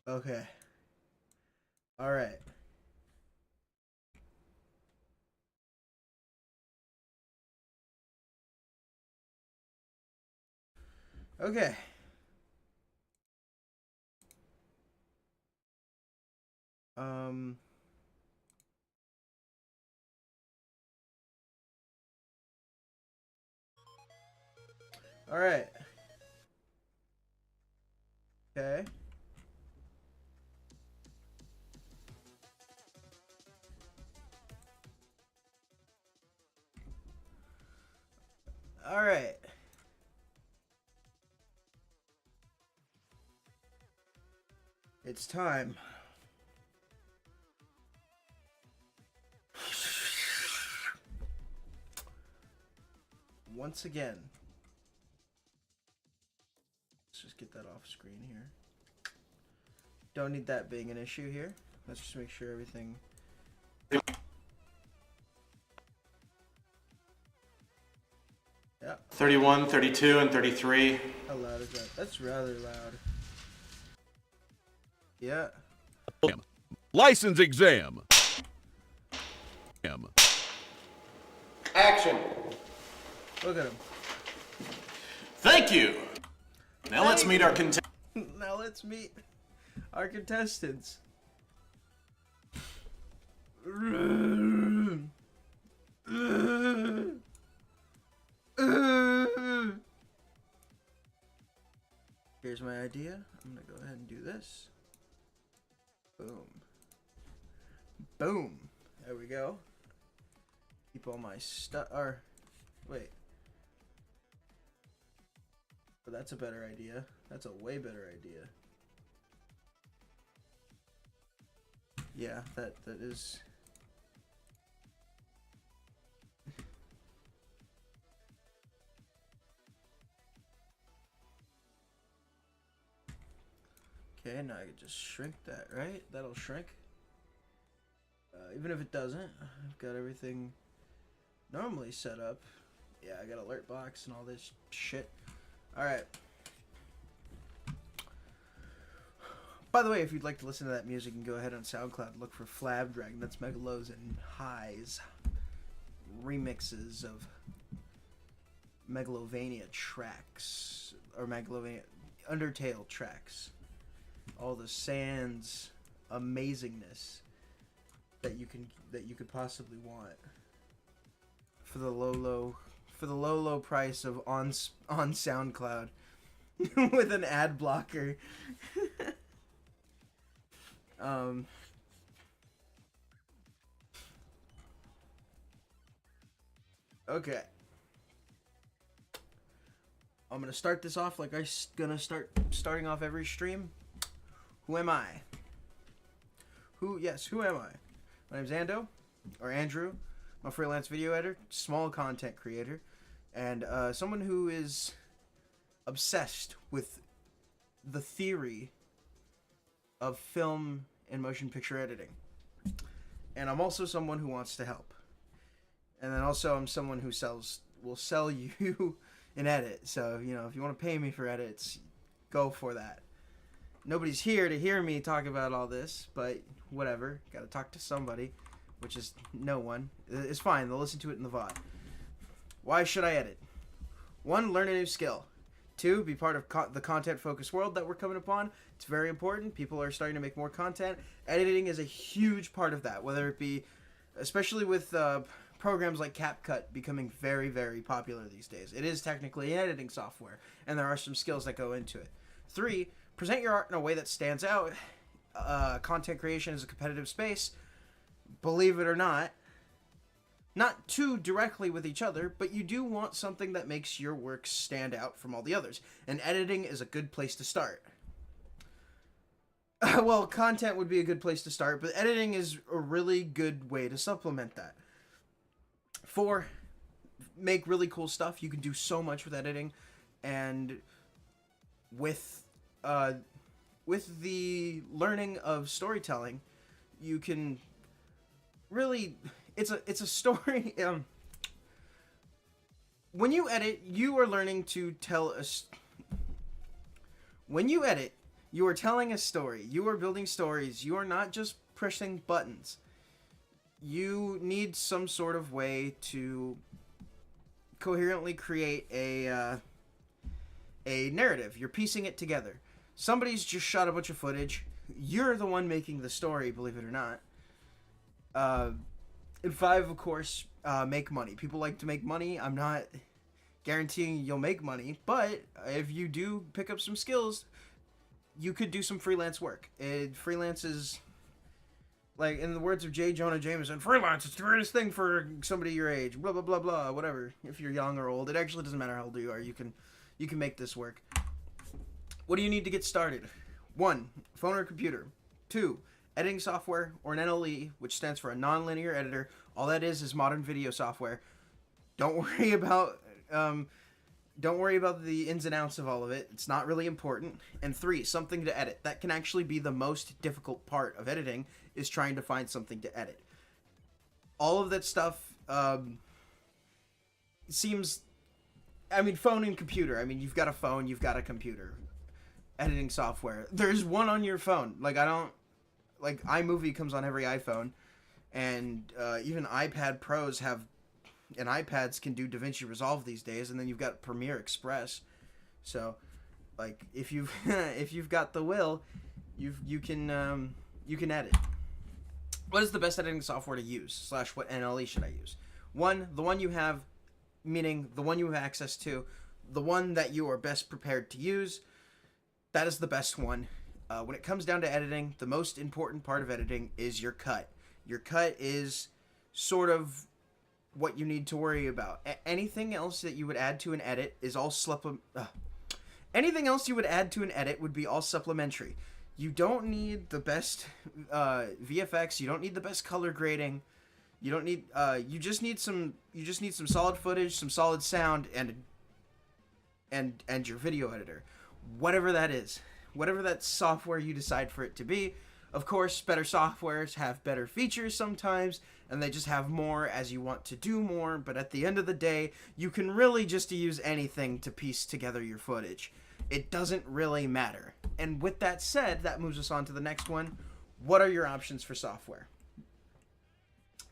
Okay. All right. Okay. Um. All right. Okay. All right. It's time. Once again. Let's just get that off screen here. Don't need that being an issue here. Let's just make sure everything. Yeah. 31, 32, and 33. How loud is that? That's rather loud. Yeah. License exam. Action. Look at him. Thank you. Now let's meet our contestants. Now let's meet our contestants. Here's my idea. I'm gonna go ahead and do this. Boom. Boom. There we go. Keep all my stuff. Or, wait. Oh, that's a better idea. That's a way better idea. Yeah, that is. Okay, now I can just shrink that, right? That'll shrink. Even if it doesn't, I've got everything normally set up. Yeah, I got alert box and all this shit. Alright. By the way, if you'd like to listen to that music, you can go ahead on SoundCloud, look for Flab Dragon. That's Megalows and Highs remixes of Megalovania tracks. Undertale tracks, all the Sans amazingness that you could possibly want for the low price of on SoundCloud with an ad blocker. Okay. I'm gonna start this off like starting off every stream. Who am I? Who am I? My name's Ando, or Andrew. I'm a freelance video editor, small content creator, and someone who is obsessed with the theory of film and motion picture editing. And I'm also someone who wants to help. And then also I'm someone who will sell you an edit. So, you know, if you want to pay me for edits, go for that. Nobody's here to hear me talk about all this, but whatever. Gotta talk to somebody, which is no one. It's fine. They'll listen to it in the VOD. Why should I edit? 1, learn a new skill. 2, be part of the content-focused world that we're coming upon. It's very important. People are starting to make more content. Editing is a huge part of that, whether it be, especially with programs like CapCut becoming very, very popular these days. It is technically an editing software, and there are some skills that go into it. 3, present your art in a way that stands out. Content creation is a competitive space. Believe it or not too directly with each other, but you do want something that makes your work stand out from all the others. And editing is a good place to start. Well, content would be a good place to start, but editing is a really good way to supplement that. 4, make really cool stuff. You can do so much with editing, and with the learning of storytelling, you can really, it's a story. When you edit, you are learning to tell when you edit, you are telling a story. You are building stories. You are not just pressing buttons. You need some sort of way to coherently create a narrative. You're piecing it together. Somebody's just shot a bunch of footage. You're the one making the story, believe it or not. And 5, of course, make money. People like to make money. I'm not guaranteeing you'll make money, but if you do pick up some skills, you could do some freelance work. Freelance is, like, in the words of J. Jonah Jameson, freelance is the greatest thing for somebody your age. Blah, blah, blah, blah, whatever. If you're young or old, it actually doesn't matter how old you are. You can make this work. What do you need to get started? 1, phone or computer. 2, editing software, or an NLE, which stands for a non-linear editor. All that is modern video software. Don't worry about the ins and outs of all of it. It's not really important. And 3, something to edit. That can actually be the most difficult part of editing, is trying to find something to edit. All of that stuff seems, phone and computer. You've got a phone, you've got a computer. Editing software. There's one on your phone. iMovie comes on every iPhone, and even iPad Pros have, and iPads can do DaVinci Resolve these days, and then you've got Premiere Express. So, if you've got the will, you can edit. What is the best editing software to use? / what NLE should I use? 1, the one you have, meaning the one you have access to, the one that you are best prepared to use. That is the best one. When it comes down to editing, the most important part of editing is your cut. Your cut is sort of what you need to worry about. Anything else that you would add to an edit is all anything else you would add to an edit would be all supplementary. You don't need the best VFX. You don't need the best color grading. You don't need. You just need some solid footage, some solid sound, and your video editor, whatever that is. Whatever that software you decide for it to be. Of course, better softwares have better features sometimes, and they just have more as you want to do more, but at the end of the day, you can really just use anything to piece together your footage. It doesn't really matter. And with that said, that moves us on to the next one. What are your options for software?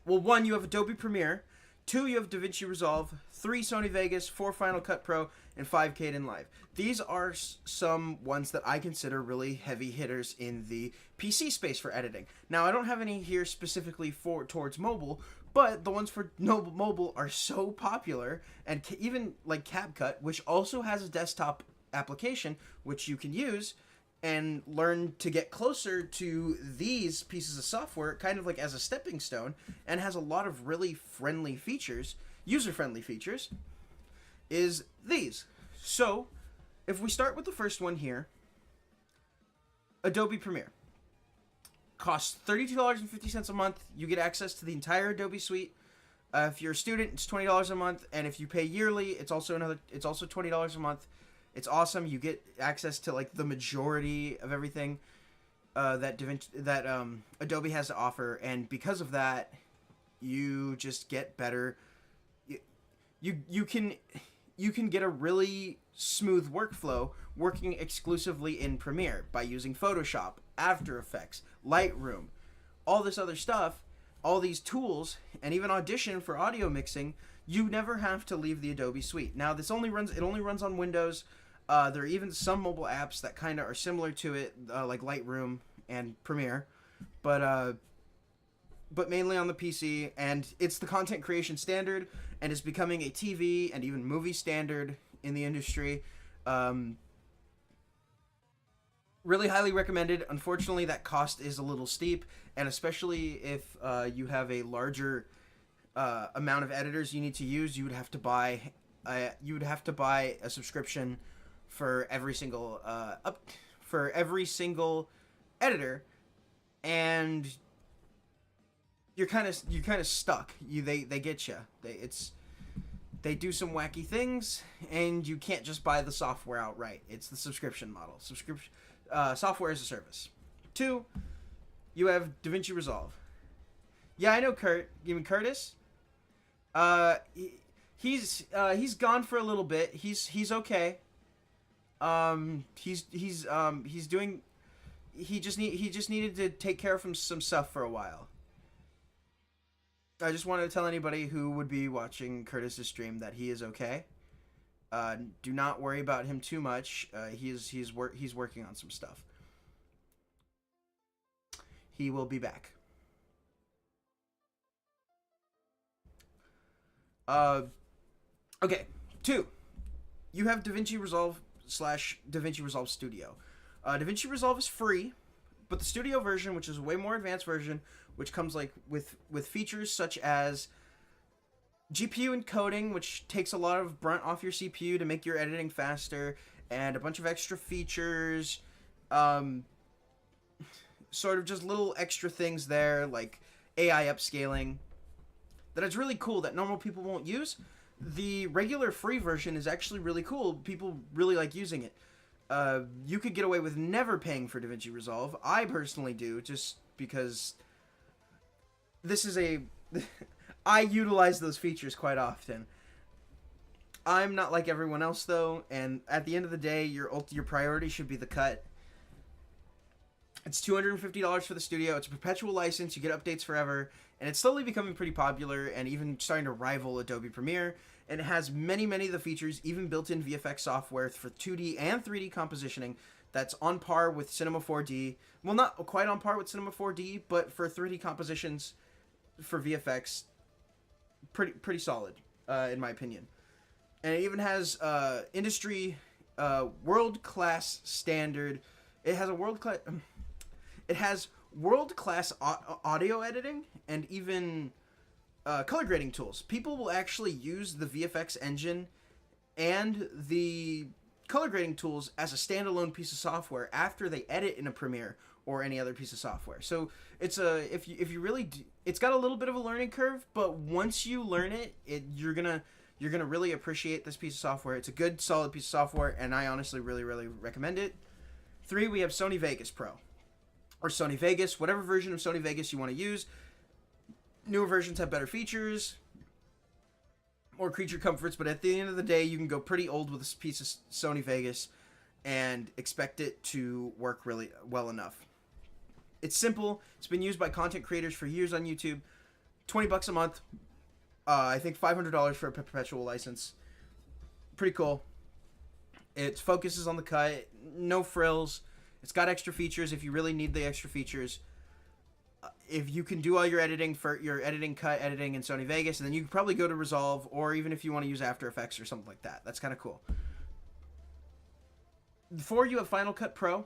Well, 1, you have Adobe Premiere. 2, you have DaVinci Resolve. 3, Sony Vegas. 4, Final Cut Pro. And 5, Kdenlive. These are some ones that I consider really heavy hitters in the PC space for editing. Now, I don't have any here specifically towards mobile, but the ones for mobile are so popular, and even like CapCut, which also has a desktop application which you can use and learn to get closer to these pieces of software, kind of like as a stepping stone, and has a lot of really friendly features, user-friendly features, is these. So, if we start with the first one here, Adobe Premiere. Costs $32.50 a month. You get access to the entire Adobe suite. If you're a student, it's $20 a month, and if you pay yearly, it's also $20 a month. It's awesome. You get access to like the majority of everything that Adobe has to offer, and because of that, you just get better. You can get a really smooth workflow working exclusively in Premiere by using Photoshop, After Effects, Lightroom, all this other stuff, all these tools, and even Audition for audio mixing. You never have to leave the Adobe suite. Now, it only runs on Windows. There are even some mobile apps that kind of are similar to it, like Lightroom and Premiere, but mainly on the PC, and it's the content creation standard, and it's becoming a TV and even movie standard in the industry. Really highly recommended. Unfortunately, that cost is a little steep, and especially if you have a larger amount of editors you need to use, you would have to buy a subscription for every single editor, and you're kind of stuck. They get you. They do some wacky things, and you can't just buy the software outright. It's the subscription model. Software as a service. 2, you have DaVinci Resolve. Yeah, I know Kurt. You mean Curtis? He's gone for a little bit. He's okay. He's doing. He just needed to take care of some stuff for a while. I just wanted to tell anybody who would be watching Curtis's stream that he is okay. Do not worry about him too much. He's working on some stuff. He will be back. Okay. 2, you have DaVinci Resolve / DaVinci Resolve Studio. DaVinci Resolve is free, but the Studio version, which is a way more advanced version, which comes like with features such as GPU encoding, which takes a lot of brunt off your CPU to make your editing faster, and a bunch of extra features, sort of just little extra things there, like AI upscaling, that is really cool that normal people won't use. The regular free version is actually really cool. People really like using it. You could get away with never paying for DaVinci Resolve. I personally do, just because this is I utilize those features quite often. I'm not like everyone else, though, and at the end of the day, your priority should be the cut. It's $250 for the studio. It's a perpetual license. You get updates forever, and it's slowly becoming pretty popular and even starting to rival Adobe Premiere. And it has many of the features, even built-in VFX software for 2D and 3D compositioning that's on par with Cinema 4D. Well, not quite on par with Cinema 4D, but for 3D compositions for VFX, pretty solid, in my opinion. And it even has industry world-class standard. It has world-class audio editing and even color grading tools. People will actually use the VFX engine and the color grading tools as a standalone piece of software after they edit in a Premiere or any other piece of software. So it's if you really it's got a little bit of a learning curve, but once you learn it, you're gonna really appreciate this piece of software. It's a good, solid piece of software, and I honestly really recommend it. 3, we have Sony Vegas Pro or Sony Vegas, whatever version of Sony Vegas you want to use. Newer versions have better features, more creature comforts, but at the end of the day, you can go pretty old with this piece of Sony Vegas and expect it to work really well enough. It's simple. It's been used by content creators for years on YouTube. $20 a month. I think $500 for a perpetual license. Pretty cool. It focuses on the cut, no frills. It's got extra features if you really need the extra features. If you can do all your editing for your editing, cut editing in Sony Vegas, and then you can probably go to Resolve, or even if you want to use After Effects or something like that. That's kind of cool. Before you have Final Cut Pro.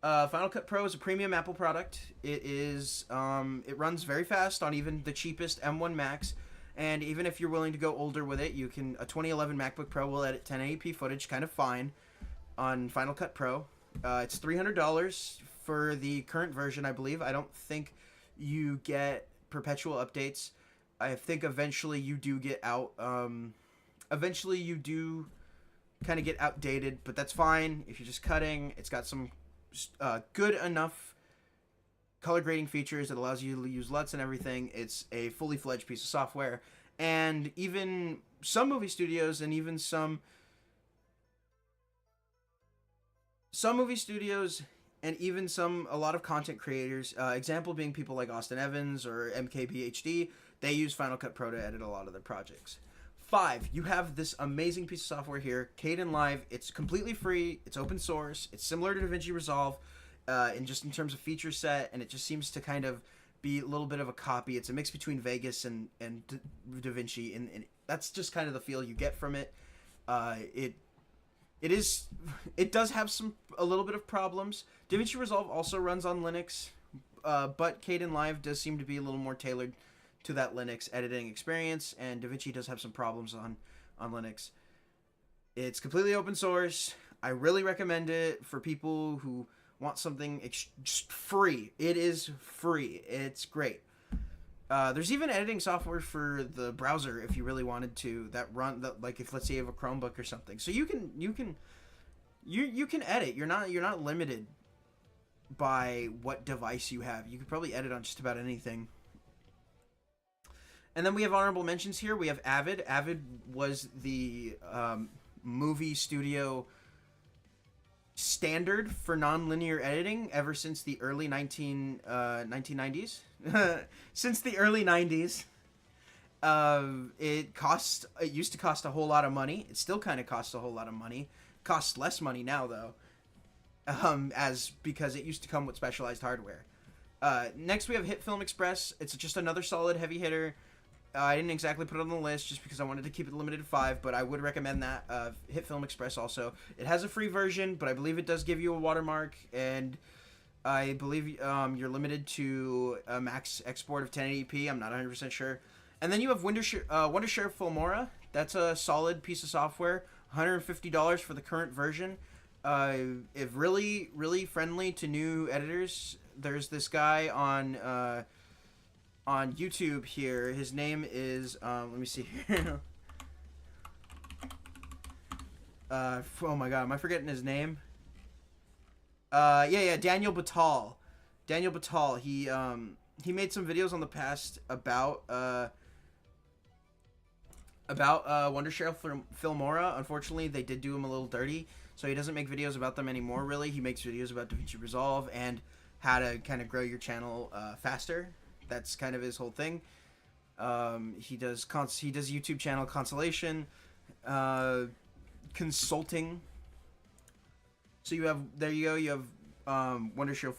Final Cut Pro is a premium Apple product. It is it runs very fast on even the cheapest M1 Macs, and even if you're willing to go older with it, you can a 2011 MacBook Pro will edit 1080p footage kind of fine on Final Cut Pro. It's $300 for the current version, I believe. I don't think you get perpetual updates. I think eventually you do get out. Eventually you do kind of get outdated, but that's fine if you're just cutting. It's got some good enough color grading features that allows you to use LUTs and everything. It's a fully fledged piece of software, and even some movie studios and even some movie studios and even a lot of content creators, example being people like Austin Evans or MKBHD, they use Final Cut Pro to edit a lot of their projects. 5, you have this amazing piece of software here, Kdenlive. It's completely free. It's open source. It's similar to DaVinci Resolve in terms of feature set, and it just seems to kind of be a little bit of a copy. It's a mix between Vegas and DaVinci, and that's just kind of the feel you get from it. It does have a little bit of problems. DaVinci Resolve also runs on Linux, but Kdenlive does seem to be a little more tailored to that Linux editing experience, and DaVinci does have some problems on Linux. It's completely open source. I really recommend it for people who want something just free. It is free. It's great. There's even editing software for the browser if you really wanted to like if let's say you have a Chromebook or something. So you can edit. You're not limited by what device you have. You could probably edit on just about anything. And then we have honorable mentions here. We have Avid. Avid was the movie studio standard for non-linear editing ever since the early 1990s. Since the early 90s. It used to cost a whole lot of money. It still kind of costs a whole lot of money. Costs less money now, though. Because it used to come with specialized hardware. Next we have HitFilm Express. It's just another solid heavy hitter. I didn't exactly put it on the list just because I wanted to keep it limited to 5, but I would recommend that. HitFilm Express also. It has a free version, but I believe it does give you a watermark, and I believe you're limited to a max export of 1080p. I'm not 100% sure. And then you have Wondershare Filmora. That's a solid piece of software. $150 for the current version. If really, really friendly to new editors. There's this guy on YouTube here. His name is let me see here. Oh my god, am I forgetting his name? Daniel Batal. Daniel Batal. He made some videos on the past about Wondershare Filmora. Unfortunately, they did do him a little dirty, so he doesn't make videos about them anymore. Really, he makes videos about DaVinci Resolve and how to kind of grow your channel faster. That's kind of his whole thing. He does YouTube channel consolation, consulting. So you have Wondershare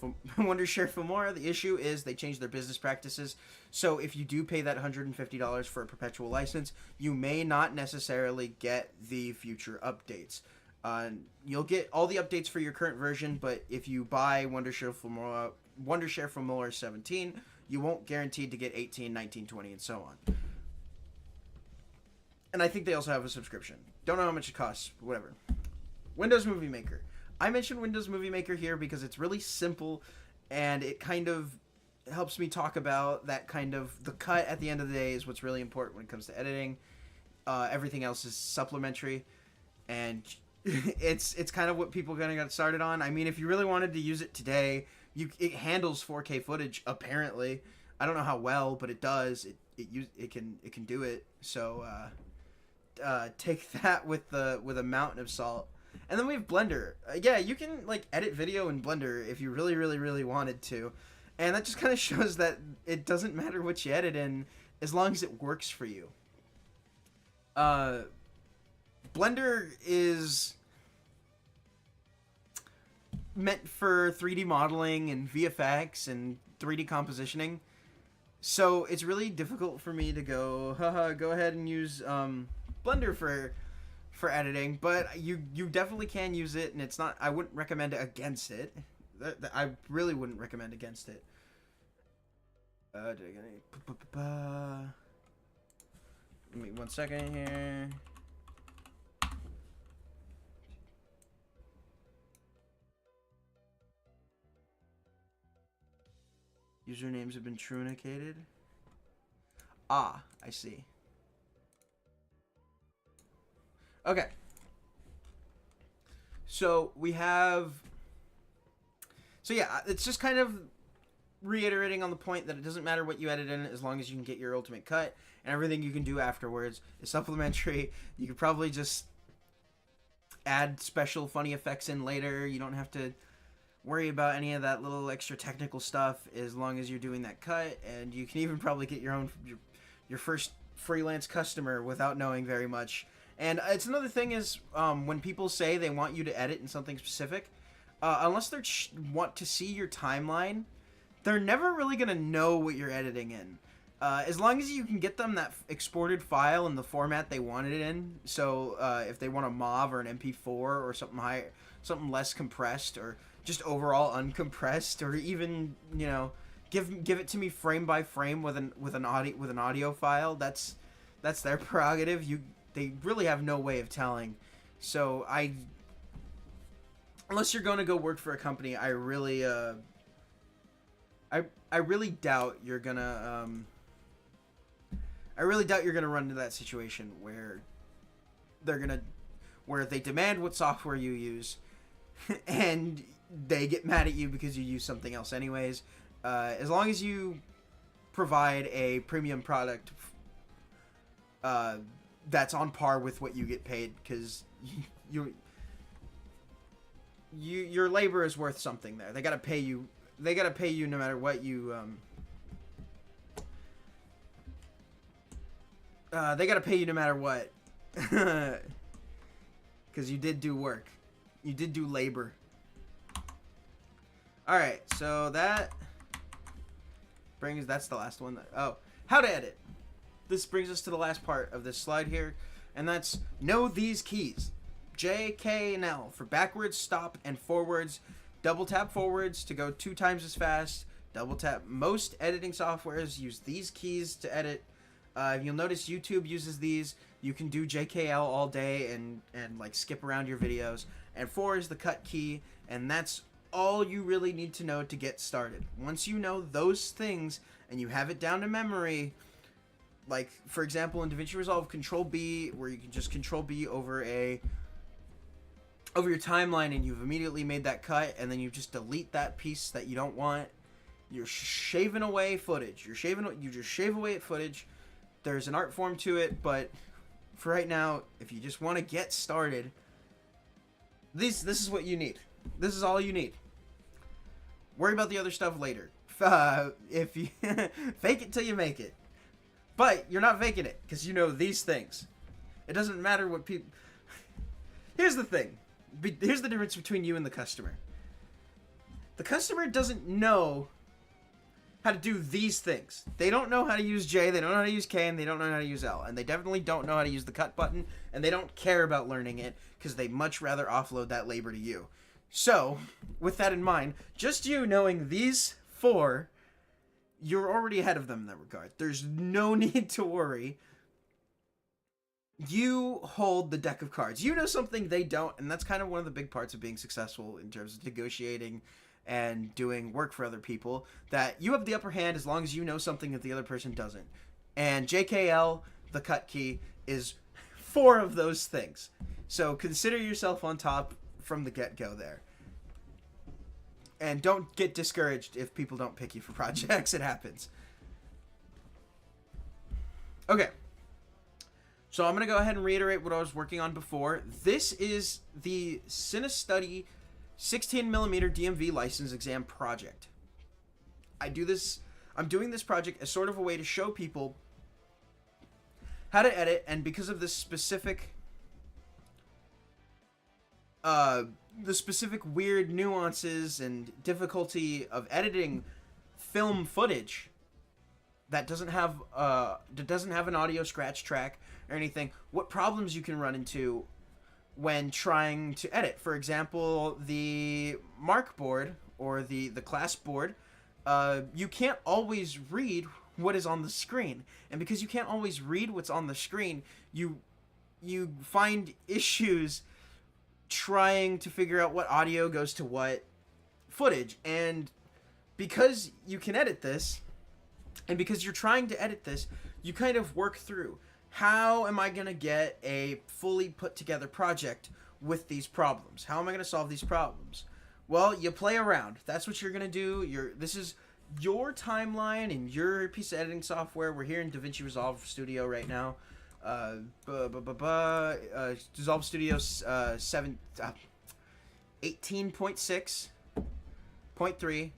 Filmora. The issue is they changed their business practices. So if you do pay that $150 for a perpetual license, you may not necessarily get the future updates. You'll get all the updates for your current version, but if you buy Wondershare Filmora 17, you won't guaranteed to get 18, 19, 20, and so on. And I think they also have a subscription. Don't know how much it costs, but whatever. Windows Movie Maker. I mentioned Windows Movie Maker here because it's really simple, and it kind of helps me talk about that kind of... The cut at the end of the day is what's really important when it comes to editing. Everything else is supplementary, and it's kind of what people kind of got started on. I mean, if you really wanted to use it today... It handles 4K footage apparently. I don't know how well, but it does. It can do it. So take that with a mountain of salt. And then we have Blender. Yeah, you can like edit video in Blender if you really, really, really wanted to. And that just kind of shows that it doesn't matter what you edit in. as long as it works for you. Blender is meant for 3D modeling and VFX and 3D compositioning. So it's really difficult for me to go ahead and use Blender for editing, but you definitely can use it, and it's not, I wouldn't recommend it against it. I really wouldn't recommend against it. Did I get any? Give me 1 second here. Usernames have been trunicated. Ah, I see. Okay. So we have... So yeah, it's just kind of reiterating on the point that it doesn't matter what you edit in as long as you can get your ultimate cut, and everything you can do afterwards is supplementary. You could probably just add special funny effects in later. You don't have to worry about any of that little extra technical stuff as long as you're doing that cut, and you can even probably get your first freelance customer without knowing very much. And it's another thing is when people say they want you to edit in something specific, unless they want to see your timeline, they're never really going to know what you're editing in. As long as you can get them that exported file in the format they want it in, so if they want a MOV or an MP4 or something less compressed, or just overall uncompressed, or even, you know, give it to me frame by frame with an audio file, that's their prerogative. They really have no way of telling. So unless you're going to go work for a company, I really doubt you're gonna run into that situation where they demand what software you use, and they get mad at you because you use something else anyways. As long as you provide a premium product that's on par with what you get paid, because your labor is worth something there. They gotta pay you. They gotta pay you no matter what you. They gotta pay you no matter what, because you did do work. You did do labor. All right, so that's the last one. How to edit. This brings us to the last part of this slide here, and that's know these keys. J, K, and L for backwards, stop, and forwards. Double tap forwards to go 2 times as fast. Double tap. Most editing softwares use these keys to edit. You'll notice YouTube uses these. You can do JKL all day and like skip around your videos. And 4 is the cut key, and that's all you really need to know to get started. Once you know those things and you have it down to memory, like for example in DaVinci Resolve, Control B, where you can just Control B over your timeline, and you've immediately made that cut, and then you just delete that piece that you don't want. You're shaving away footage. You just shave away at footage. There's an art form to it, but for right now, if you just want to get started, this is what you need. This is all you need. Worry about the other stuff later. If you fake it till you make it. But you're not faking it, because you know these things. It doesn't matter what people... Here's the thing. Here's the difference between you and the customer. The customer doesn't know how to do these things. They don't know how to use J, they don't know how to use K, and they don't know how to use L. And they definitely don't know how to use the cut button, and they don't care about learning it, because they much rather offload that labor to you. So, with that in mind, just you knowing these 4, you're already ahead of them in that regard. There's no need to worry. You hold the deck of cards. You know something they don't, and that's kind of one of the big parts of being successful in terms of negotiating and doing work for other people, that you have the upper hand as long as you know something that the other person doesn't. And JKL, the cut key, is 4 of those things. So consider yourself on top from the get-go there. And don't get discouraged if people don't pick you for projects. It happens. Okay. So I'm going to go ahead and reiterate what I was working on before. This is the Cinestudy 16mm DMV license exam project. I'm doing this project as sort of a way to show people how to edit, and because of this specific the specific weird nuances and difficulty of editing film footage that doesn't have an audio scratch track or anything, what problems you can run into when trying to edit. For example, the mark board or the class board, you can't always read what is on the screen, and because you can't always read what's on the screen, you find issues trying to figure out what audio goes to what footage. And because you can edit this, and because you're trying to edit this, you kind of work through, how am I going to get a fully put together project with these problems? How am I going to solve these problems? Well, you play around. That's what you're going to do. This is your timeline and your piece of editing software. We're here in DaVinci Resolve Studio right now. Resolve Studio 18.6.3.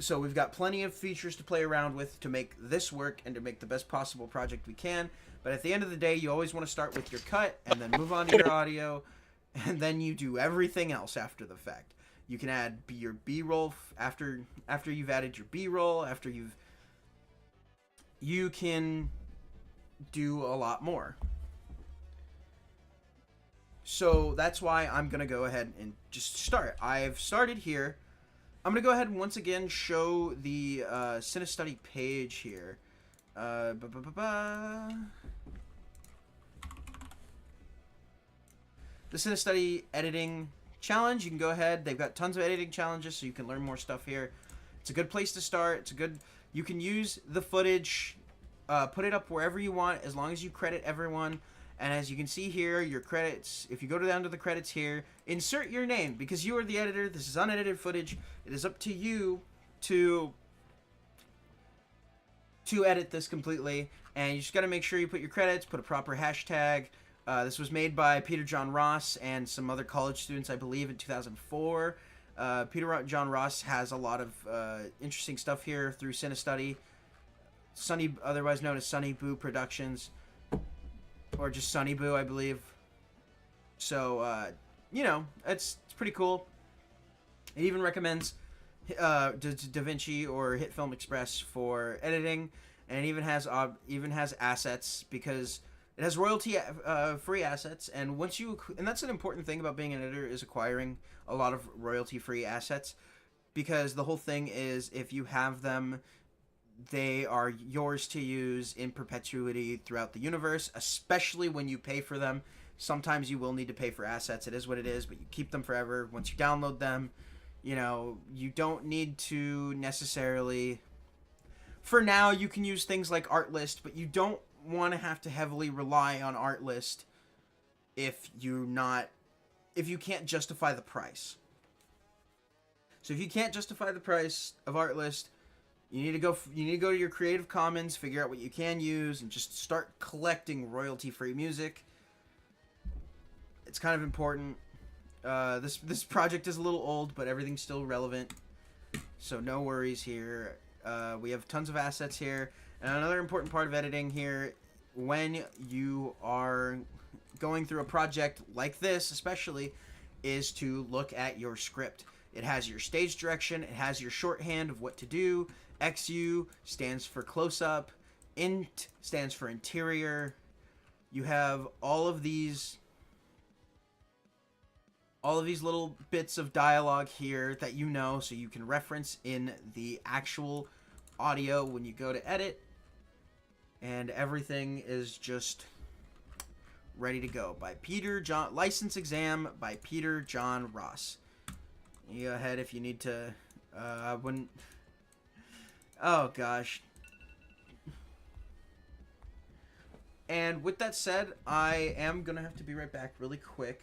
So we've got plenty of features to play around with to make this work and to make the best possible project we can. But at the end of the day, you always want to start with your cut and then move on to your audio, and then you do everything else after the fact. You can add your B-roll after you've added your B-roll, you can do a lot more. So that's why I'm going to go ahead and just start. I've started here. I'm going to go ahead and once again show the Cinestudy page here. The Cinestudy editing challenge. You can go ahead. They've got tons of editing challenges, so you can learn more stuff here. It's a good place to start. You can use the footage, put it up wherever you want, as long as you credit everyone. And as you can see here, your credits, if you go down to the credits here, insert your name, because you are the editor. This is unedited footage. It is up to you to edit this completely. And you just got to make sure you put your credits, put a proper hashtag. This was made by Peter John Ross and some other college students, I believe, in 2004. Peter John Ross has a lot of interesting stuff here through Cinestudy. Otherwise known as Sunny Boo Productions. Or just Sunny Boo, I believe. So, it's pretty cool. It even recommends DaVinci or Hit Film Express for editing, and it even has assets, because it has royalty free assets. And and that's an important thing about being an editor, is acquiring a lot of royalty free assets, because the whole thing is, if you have them, they are yours to use in perpetuity throughout the universe, especially when you pay for them. Sometimes you will need to pay for assets. It is what it is, but you keep them forever. Once you download them, you don't need to necessarily... For now, you can use things like Artlist, but you don't want to have to heavily rely on Artlist if you can't justify the price. So if you can't justify the price of Artlist, you need to go to your Creative Commons, figure out what you can use, and just start collecting royalty-free music. It's kind of important. This project is a little old, but everything's still relevant, so no worries here. We have tons of assets here. And another important part of editing here, when you are going through a project like this especially, is to look at your script. It has your stage direction, it has your shorthand of what to do. XU stands for close-up, INT stands for interior. You have all of these little bits of dialogue here that so you can reference in the actual audio when you go to edit. And everything is just ready to go. License Exam by Peter John Ross. You go ahead if you need to. Oh gosh. And with that said, I am gonna have to be right back really quick.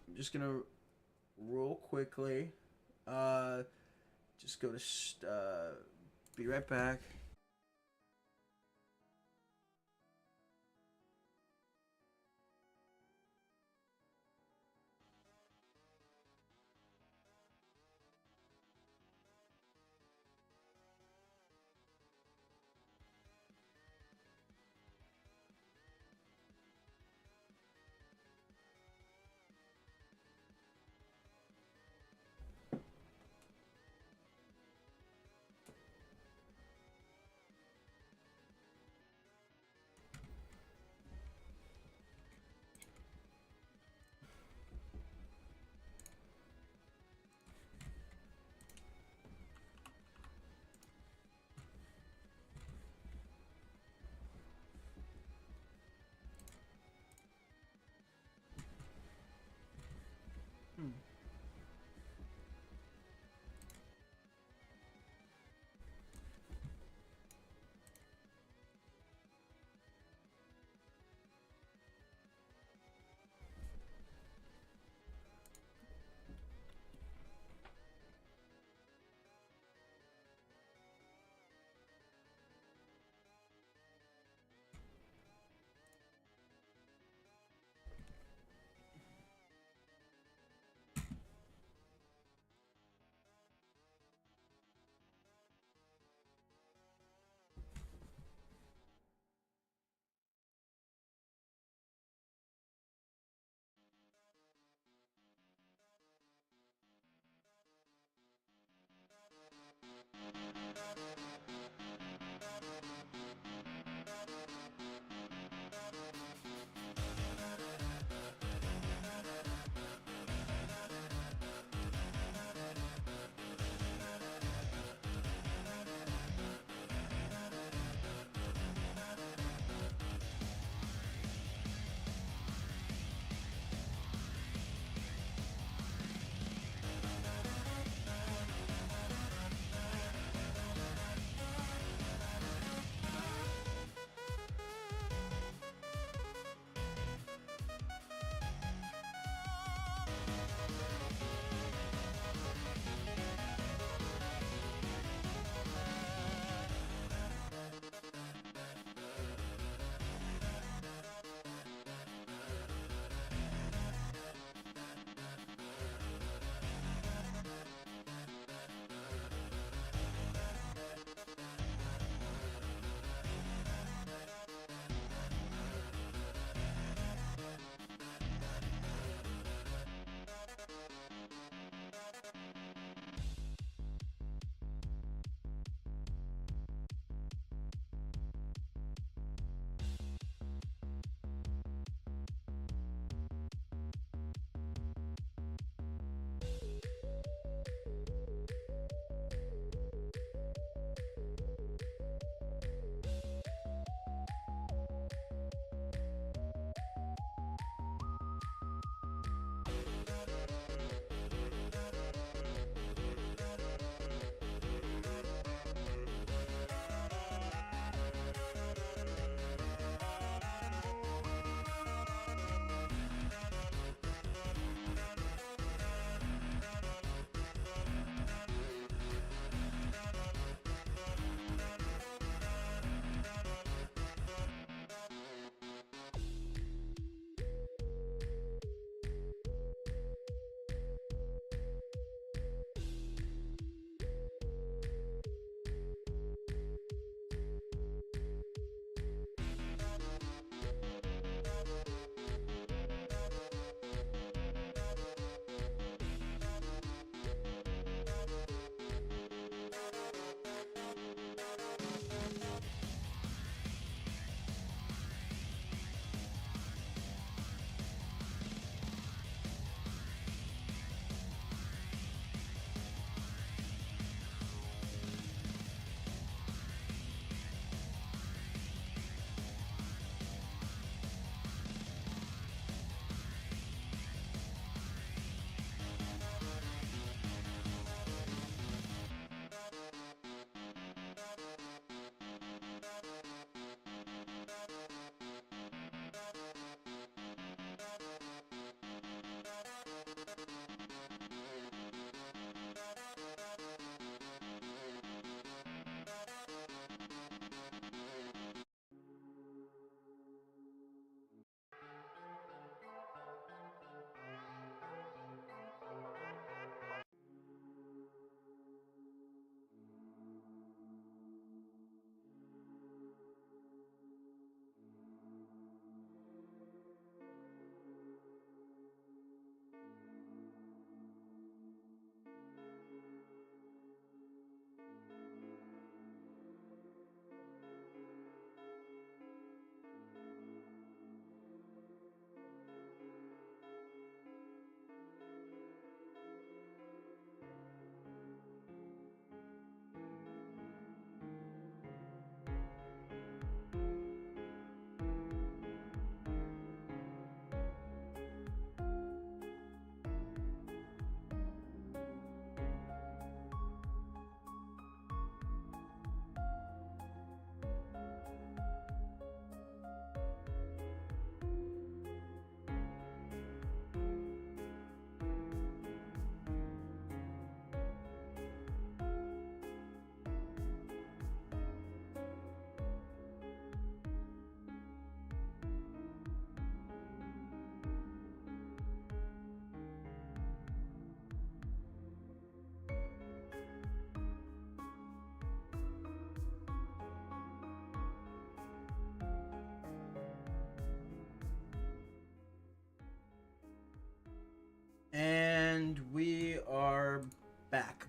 I'm just gonna real quickly just go to be right back.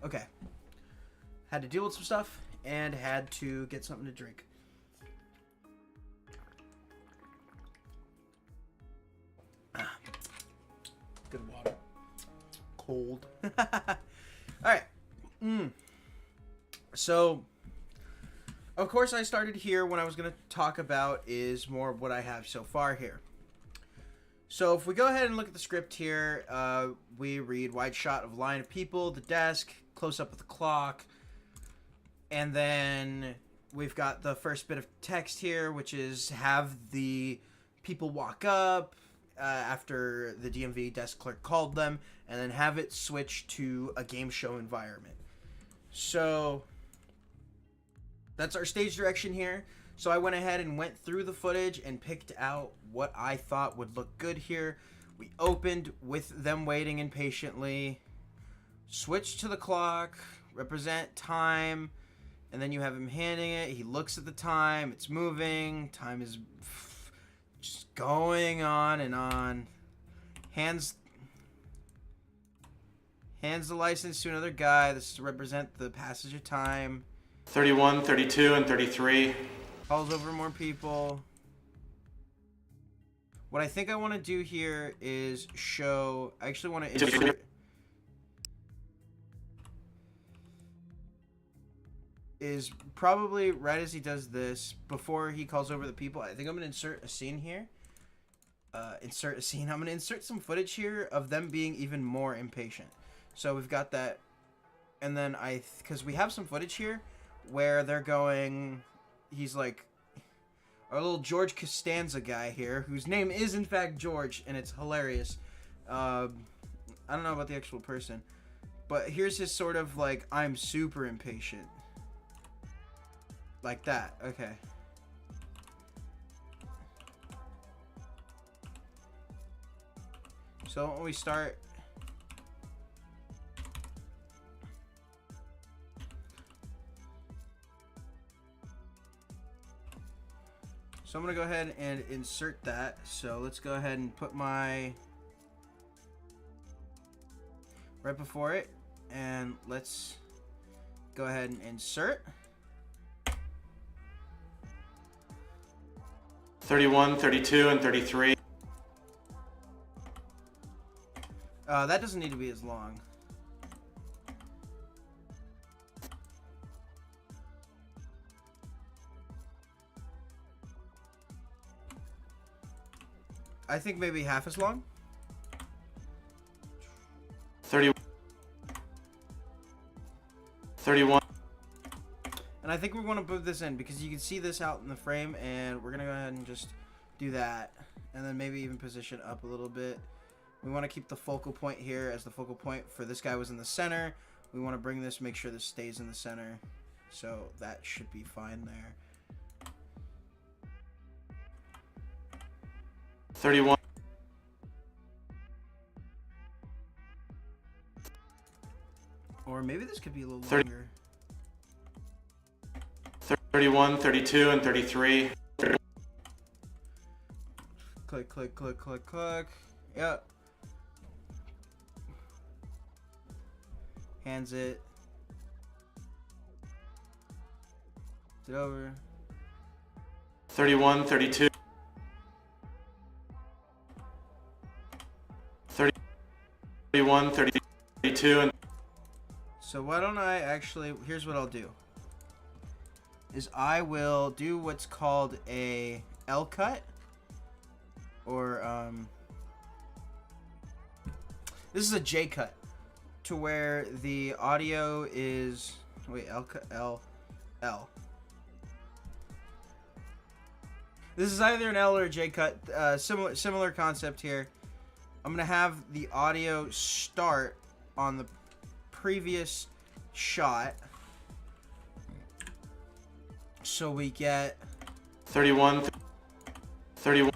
Okay. Had to deal with some stuff and had to get something to drink. Good water. Cold. Alright. So, of course, I started here. What I was going to talk about is more of what I have so far here. So, if we go ahead and look at the script here, we read wide shot of line of people, the desk, close up of the clock, and then we've got the first bit of text here, which is have the people walk up after the DMV desk clerk called them, and then have it switch to a game show environment. So that's our stage direction here. So I went ahead and went through the footage and picked out what I thought would look good here. We opened with them waiting impatiently, switched to the clock, represent time, and then you have him handing it. He looks at the time. It's moving. Time is just going on and on. Hands the license to another guy. This is to represent the passage of time. 31, 32, and 33. Calls over more people. What I think I want to do here is show... I actually want to insert... is probably right as he does this, before he calls over the people, I think I'm going to insert a scene here. Insert a scene. I'm going to insert some footage here of them being even more impatient. So we've got that. And then because we have some footage here where they're going, he's like, our little George Costanza guy here, whose name is in fact George, and it's hilarious. I don't know about the actual person, but here's his sort of like, I'm super impatient. Like that, okay. So when we start, so I'm gonna go ahead and insert that. So let's go ahead and put my right before it, and let's go ahead and insert. 31, 32, and 33. That doesn't need to be as long. I think maybe half as long. 30, 31. And I think we're going to put this in because you can see this out in the frame, and we're going to go ahead and just do that. And then maybe even position up a little bit. We want to keep the focal point here as the focal point for this guy was in the center. We want to bring this, make sure this stays in the center. So that should be fine there. 31. Or maybe this could be a little 30. longer. 31, 32, and 33. Click, click, click, click, click. Yep. Hands it. Is it over? 31, 32. 31, 32, and... So why don't I actually... Here's what I'll do. Is I will do what's called a L cut. Or, this is a J cut. To where the audio is... Wait, L cut... L. This is either an L or a J cut. Similar concept here. I'm going to have the audio start on the previous shot. So we get 31, 31.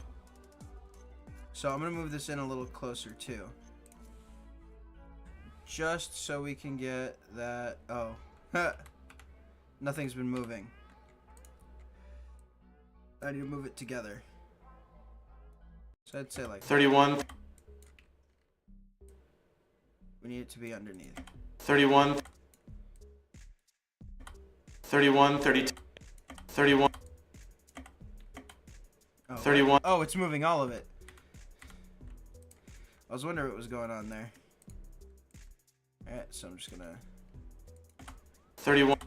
So I'm going to move this in a little closer too. Just so we can get that. Oh. Nothing's been moving. I need to move it together. So I'd say like 31. We need it to be underneath. 31. 31, 32, 31, Oh, 31. Oh, it's moving all of it. I was wondering what was going on there. Alright, so I'm just gonna 31,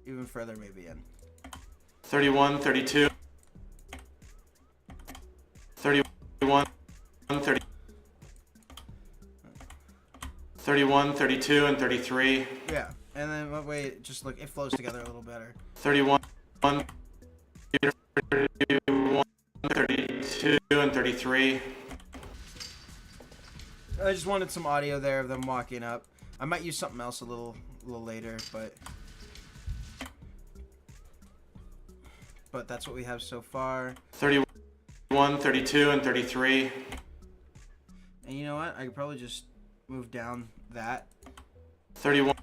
even further maybe in. 31, 32, 31, 30, 31, 32, and 33. Yeah, and then what way it just look, it flows together a little better. 31, 31, 32, and 33. I just wanted some audio there of them walking up. I might use something else a little later, but that's what we have so far. 31, 32, and 33. And you know what? I could probably just move down that. 31.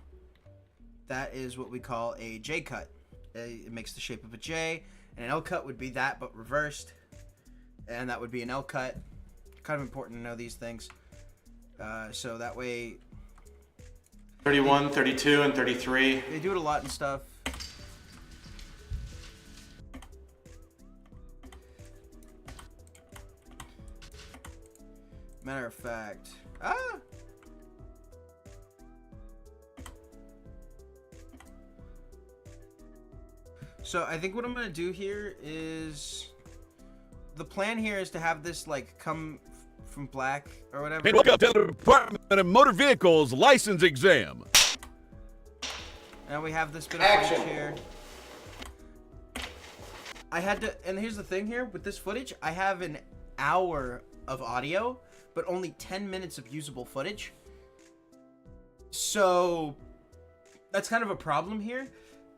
That is what we call a J cut. It makes the shape of a J, and an L cut would be that but reversed, and that would be an L cut. Kind of important to know these things. So that way 31, 32, and 33. they do it a lot and stuff. Matter of fact, so I think what I'm gonna do here is, the plan here is to have this like come from black or whatever. And welcome to the Department of Motor Vehicles license exam. Now we have this bit of footage here. I had to, and here's the thing here with this footage, I have an hour of audio, but only 10 minutes of usable footage. So that's kind of a problem here.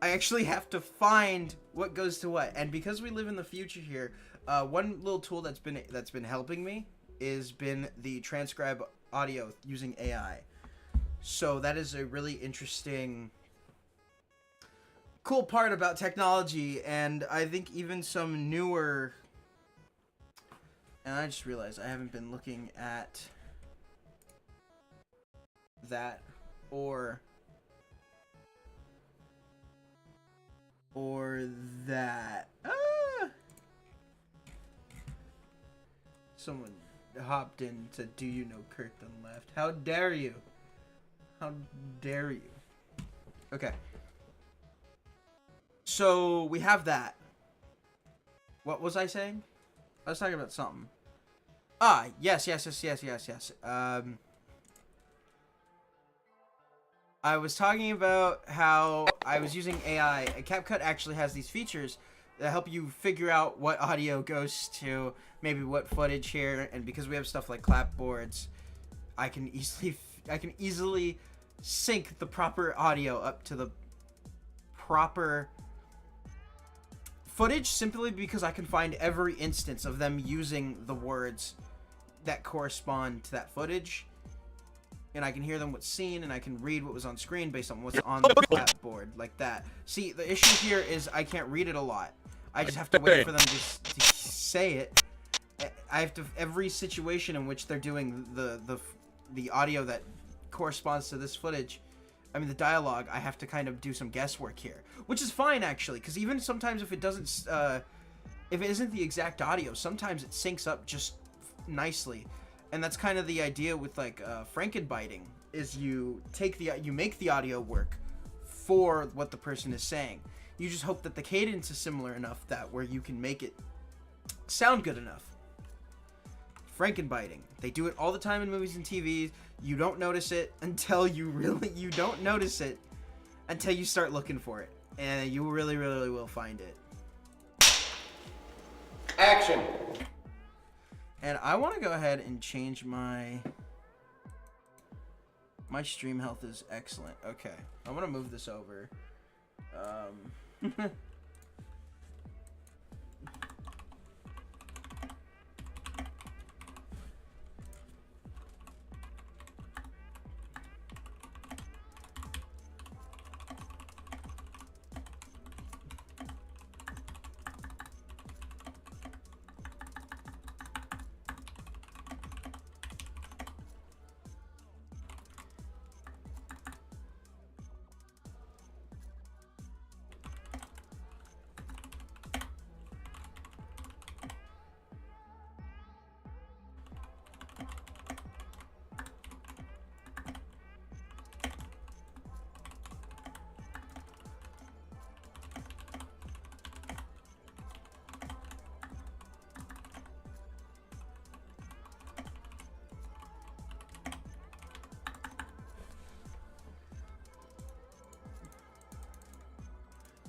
I actually have to find what goes to what, and because we live in the future here, one little tool that's been helping me is been the transcribe audio using AI. So that is a really interesting, cool part about technology, and I think even some newer. And I just realized I haven't been looking at that or that. Someone hopped in to "Do you know Kirkton left?" How dare you? How dare you? Okay. So we have that. What was I saying? I was talking about something. Yes. I was talking about how I was using AI. CapCut actually has these features that help you figure out what audio goes to maybe what footage here, and because we have stuff like clapboards, I can easily sync the proper audio up to the proper footage, simply because I can find every instance of them using the words that correspond to that footage, and I can hear them what's seen, and I can read what was on screen based on what's on the clapboard, like that. See, the issue here is I can't read it a lot. I just have to wait for them to say it. I have to, every situation in which they're doing the audio that corresponds to this footage, I mean the dialogue, I have to kind of do some guesswork here, which is fine actually, because even sometimes if it doesn't, if it isn't the exact audio, sometimes it syncs up just nicely, and that's kind of the idea with like Frankenbiting, is you make the audio work for what the person is saying. You just hope that the cadence is similar enough that where you can make it sound good enough. Frankenbiting, they do it all the time in movies and TV. You don't notice it until you don't notice it until you start looking for it, and you really will find it. Action. And I want to go ahead and change my stream health is excellent. Okay, I want to move this over.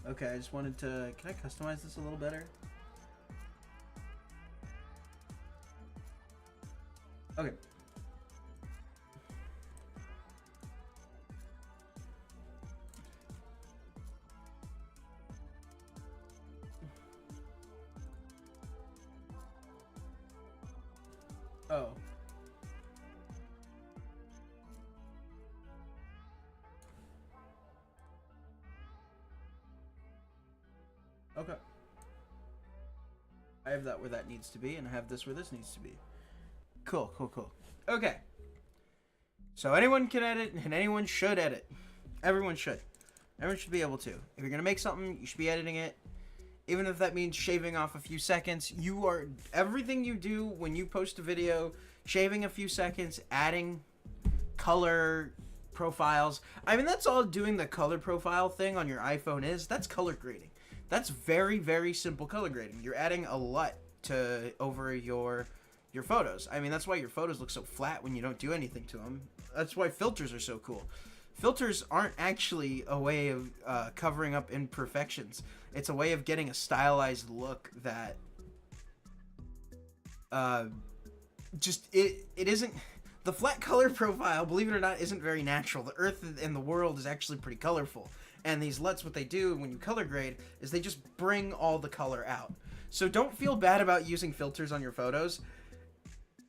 Okay, I just wanted to... Can I customize this a little better? Okay. Oh. Okay. I have that where that needs to be, and I have this where this needs to be. Cool, cool, cool. Okay. So anyone can edit, and anyone should edit. Everyone should. Everyone should be able to. If you're gonna make something, you should be editing it. Even if that means shaving off a few seconds, everything you do when you post a video, shaving a few seconds, adding color profiles. I mean, that's all doing the color profile thing on your iPhone is. That's color grading. That's very, very simple color grading. You're adding a LUT over your photos. I mean, that's why your photos look so flat when you don't do anything to them. That's why filters are so cool. Filters aren't actually a way of covering up imperfections. It's a way of getting a stylized look that it isn't. The flat color profile, believe it or not, isn't very natural. The earth and the world is actually pretty colorful. And these LUTs, what they do when you color grade is they just bring all the color out. So don't feel bad about using filters on your photos.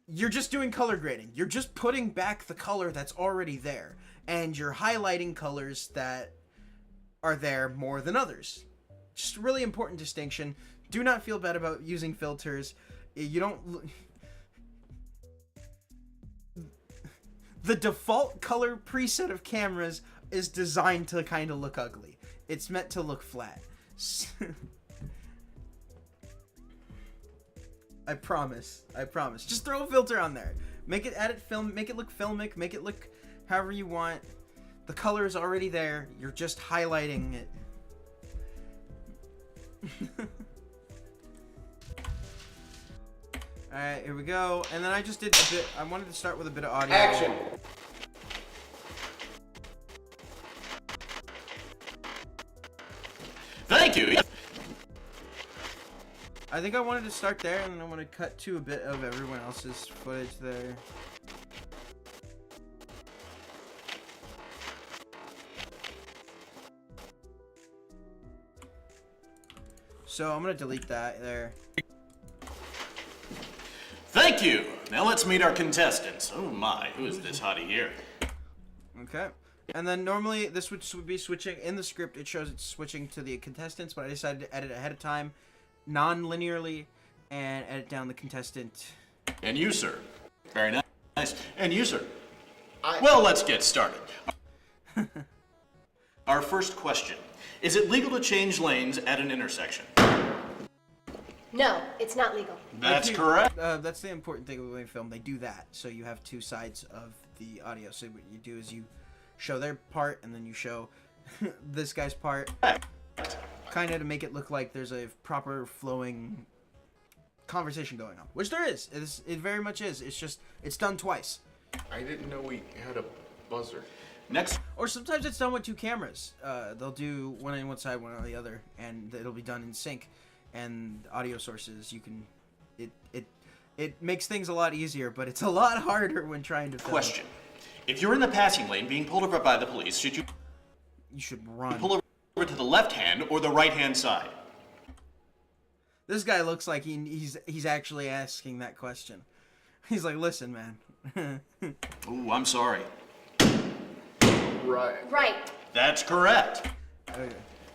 You're just doing color grading. You're just putting back the color that's already there. And you're highlighting colors that are there more than others. Just a really important distinction. Do not feel bad about using filters. You don't... The default color preset of cameras is designed to kind of look ugly. It's meant to look flat. I promise. I promise. Just throw a filter on there. Make it make it look filmic, make it look however you want. The color is already there. You're just highlighting it. Alright, here we go. And then I just did a bit. I wanted to start with a bit of audio. Action! Thank you! I think I wanted to start there, and then I want to cut to a bit of everyone else's footage there. So I'm going to delete that there. Thank you! Now let's meet our contestants. Oh my, who is this hottie here? Okay. And then normally this would be switching, in the script it shows it's switching to the contestants, but I decided to edit ahead of time, non-linearly, and edit down the contestant. And you, sir. Very nice. And you, sir. Well, let's get started. Our first question. Is it legal to change lanes at an intersection? No, it's not legal. That's correct. That's the important thing with film. They do that, so you have two sides of the audio. So what you do is you show their part, and then you show this guy's part, kind of to make it look like there's a proper flowing conversation going on, which there is. It very much is. It's just it's done twice. I didn't know we had a buzzer. Next. Or sometimes it's done with two cameras. They'll do one on one side, one on the other, and it'll be done in sync. And audio sources, you can, it makes things a lot easier, but it's a lot harder when trying to film. Question. If you're in the passing lane being pulled over by the police, should you should run. pull over to the left hand or the right hand side? This guy looks like he's actually asking that question. He's like, listen, man. Ooh, I'm sorry. Right. Right. That's correct. Okay.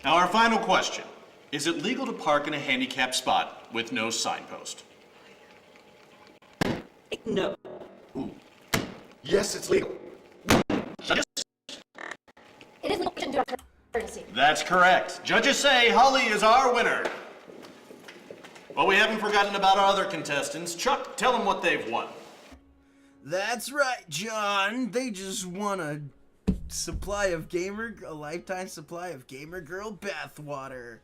Now our final question. Is it legal to park in a handicapped spot with no signpost? No. Ooh. Yes, it's legal. Judges? It is legal to do a courtesy. That's correct. Judges say Holly is our winner. But we haven't forgotten about our other contestants. Chuck, tell them what they've won. That's right, John. They just won a lifetime supply of Gamer Girl bathwater.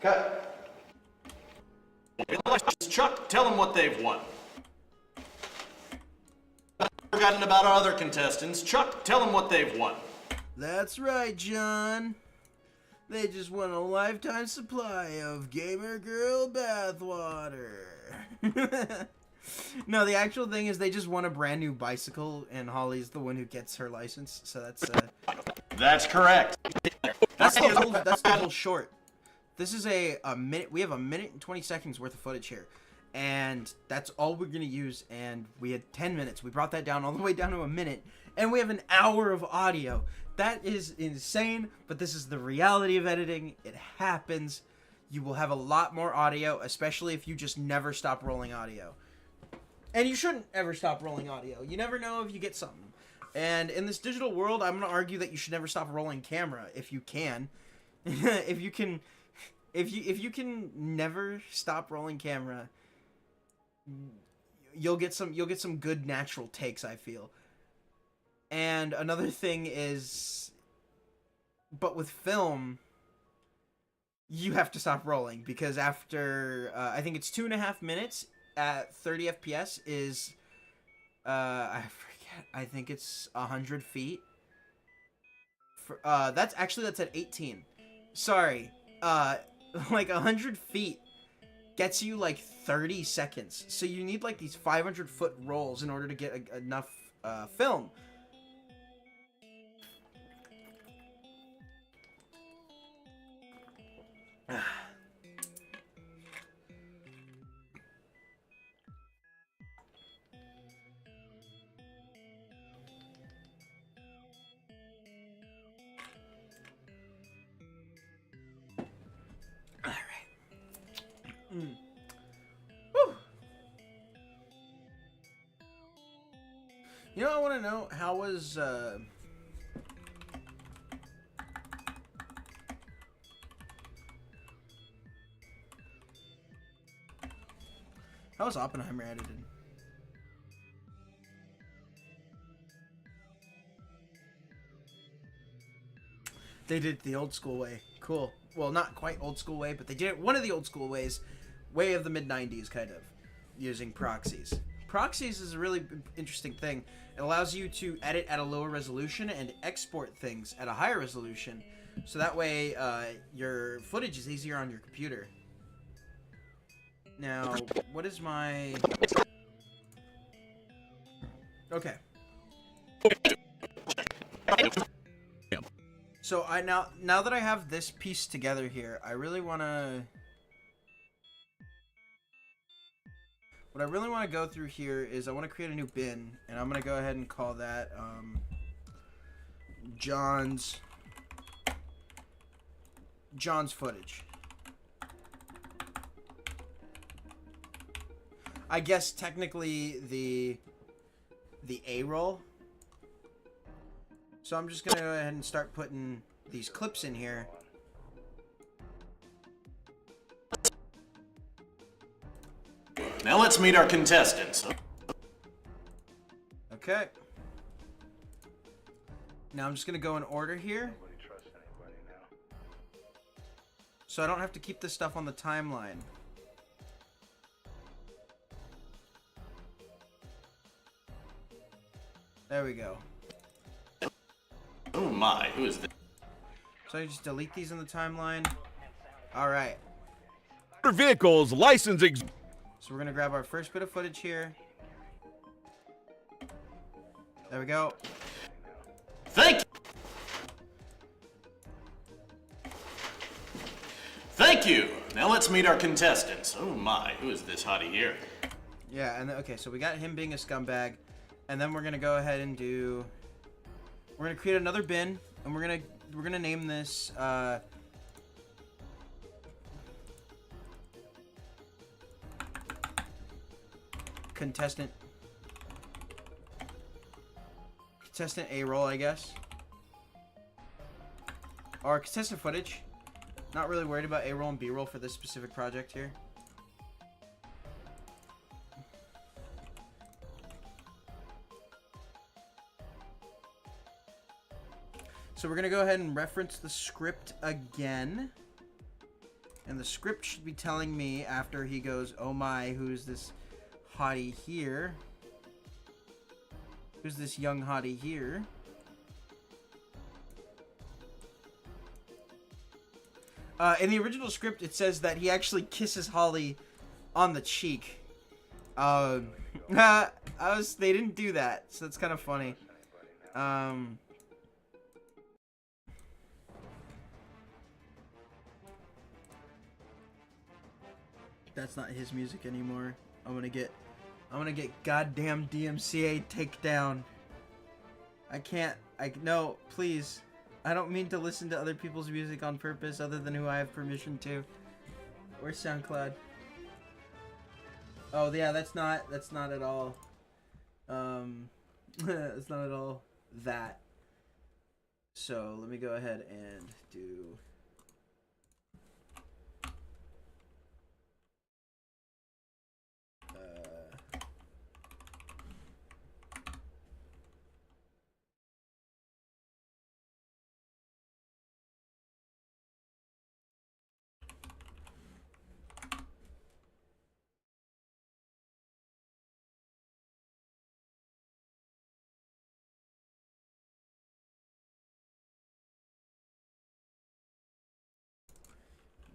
Cut. Chuck, tell them what they've won. forgotten about our other contestants. Chuck, tell them what they've won. That's right, John. They just won a lifetime supply of Gamer Girl bathwater. No, the actual thing is they just won a brand new bicycle, and Holly's the one who gets her license. So That's correct. that's the whole short. This is a minute. We have 1 minute and 20 seconds worth of footage here, and that's all we're gonna use. And we had 10 minutes. We brought that down all the way down to 1 minute, and we have an hour of audio. That is insane, but this is the reality of editing. It happens. You will have a lot more audio, especially if you just never stop rolling audio. And you shouldn't ever stop rolling audio. You never know if you get something. And in this digital world, I'm going to argue that you should never stop rolling camera if you can. if you can never stop rolling camera, you'll get some good natural takes, I feel. And another thing is, but with film, you have to stop rolling, because after I think it's 2.5 minutes at 30 FPS is I forget, I think it's 100 feet. That's at 18. Sorry, like 100 feet gets you like 30 seconds. So you need like these 500-foot rolls in order to get enough film. Whew. You know, I want to know, how was Oppenheimer edited? They did it the old school way. Cool. Well, not quite old school way, but they did it one of the old school ways. Way of the mid-90s, kind of. Using proxies. Proxies is a really interesting thing. It allows you to edit at a lower resolution and export things at a higher resolution. So that way, your footage is easier on your computer. Now, what is my... Okay. So now that I have this piece together here, I really want to... What I really want to go through here is I want to create a new bin, and I'm going to go ahead and call that John's footage. I guess technically the A roll. So I'm just going to go ahead and start putting these clips in here. Now let's meet our contestants. Okay. Now I'm just going to go in order here. So I don't have to keep this stuff on the timeline. There we go. Oh my, who is this? So I just delete these in the timeline. Alright. Motor vehicles license ex. So we're going to grab our first bit of footage here. There we go. Thank you. Now let's meet our contestants. Oh my, who is this hottie here? Yeah, and okay, so we got him being a scumbag. And then we're going to go ahead and do... We're going to create another bin. And we're going to name this... Contestant A-roll, I guess. Or contestant footage. Not really worried about A-roll and B-roll for this specific project here. So we're going to go ahead and reference the script again. And the script should be telling me after he goes, oh my, who's this hottie here? Who's this young hottie here? In the original script, it says that he actually kisses Holly on the cheek. They didn't do that, so that's kind of funny. That's not his music anymore. I'm gonna get goddamn DMCA takedown. No, please. I don't mean to listen to other people's music on purpose other than who I have permission to. Or SoundCloud. Oh yeah, that's not at all. It's not at all that. So let me go ahead and do.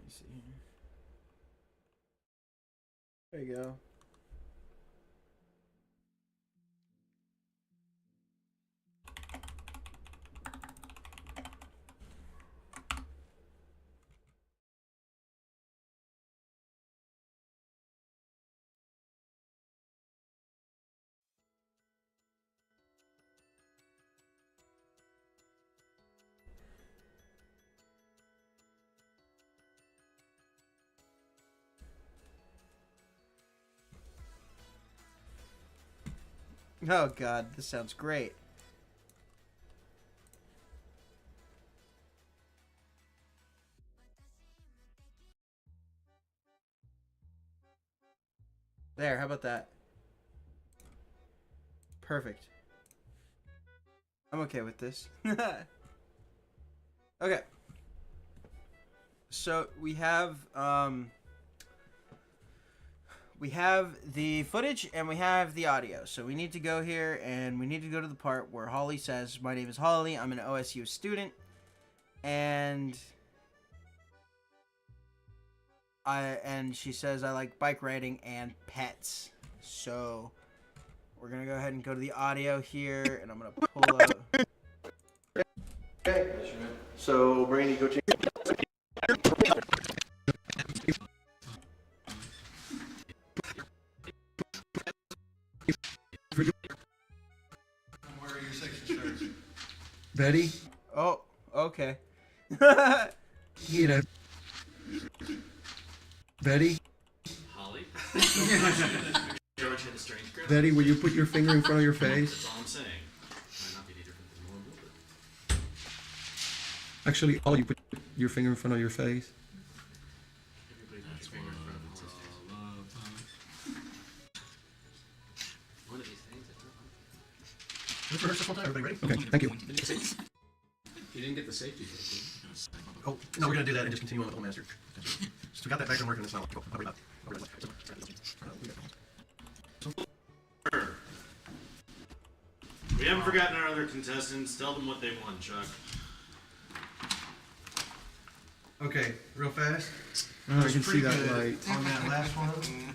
See here. There you go. Oh god, this sounds great. There, how about that? Perfect. I'm okay with this. Okay. So we have the footage and we have the audio. So we need to go here and we need to go to the part where Holly says, "My name is Holly, I'm an OSU student, and she says I like bike riding and pets." So we're gonna go ahead and go to the audio here, and I'm gonna pull up. Okay. So Brandy, go check. Betty, Oh, okay. you know. Betty, Holly? George had a strange grip. Betty, will you put your finger in front of your face? That's all I'm saying. Might not be any different than normal, but Actually, all you put your finger in front of your face. everybody puts their finger in front of themselves. One of these things, Okay, thank you. You didn't get the safety tape. Oh, no, we're gonna do that and just continue on with the master. So we got that background working. It's not like, I'll be back. we haven't forgotten our other contestants. Tell them what they won, Chuck. Okay, real fast. Oh, I can see that light. On that last one,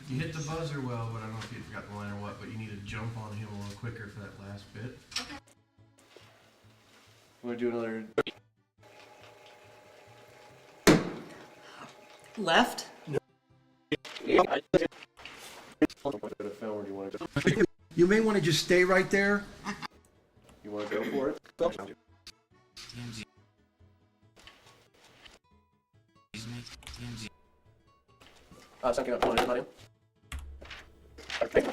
you hit the buzzer well, but I don't know if you forgot the line or what, but you need to jump on him a little quicker for that last bit. Want to do another? Left? You may want to just stay right there. You want to go for it? Second up, one, everybody. Okay.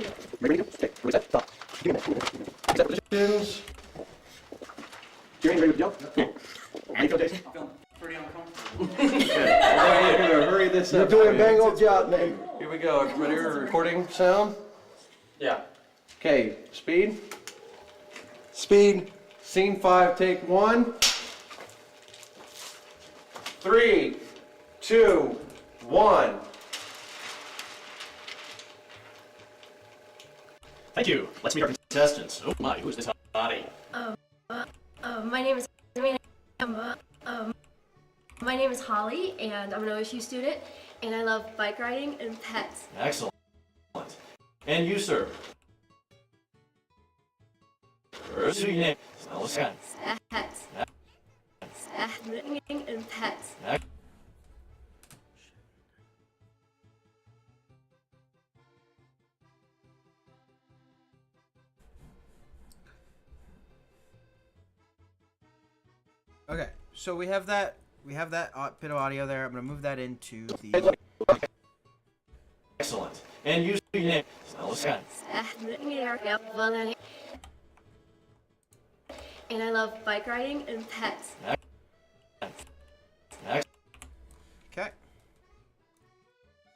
Ready? Okay. Reset. Stop. Give me that. Set positions. Jeremy, ready to jump? Yeah. Ready to go, Jason? Pretty uncomfortable. We're gonna hurry this up. You're doing a bang old job, man. Here we go. Everybody, recording sound. Yeah. Okay. Speed. Speed. Scene 5, take 1. 3, 2, 1. Thank you. Let's meet our contestants. contestants. Oh my, who's this hottie? My name is my name is Holly, and I'm an OSU student, and I love bike riding and pets. Excellent. And you, sir? What's your name? Pets. Riding and pets. Okay, so we have that bit of audio there. I'm gonna move that into the. Excellent. And you, sir? Your name? And I love bike riding and pets. Okay.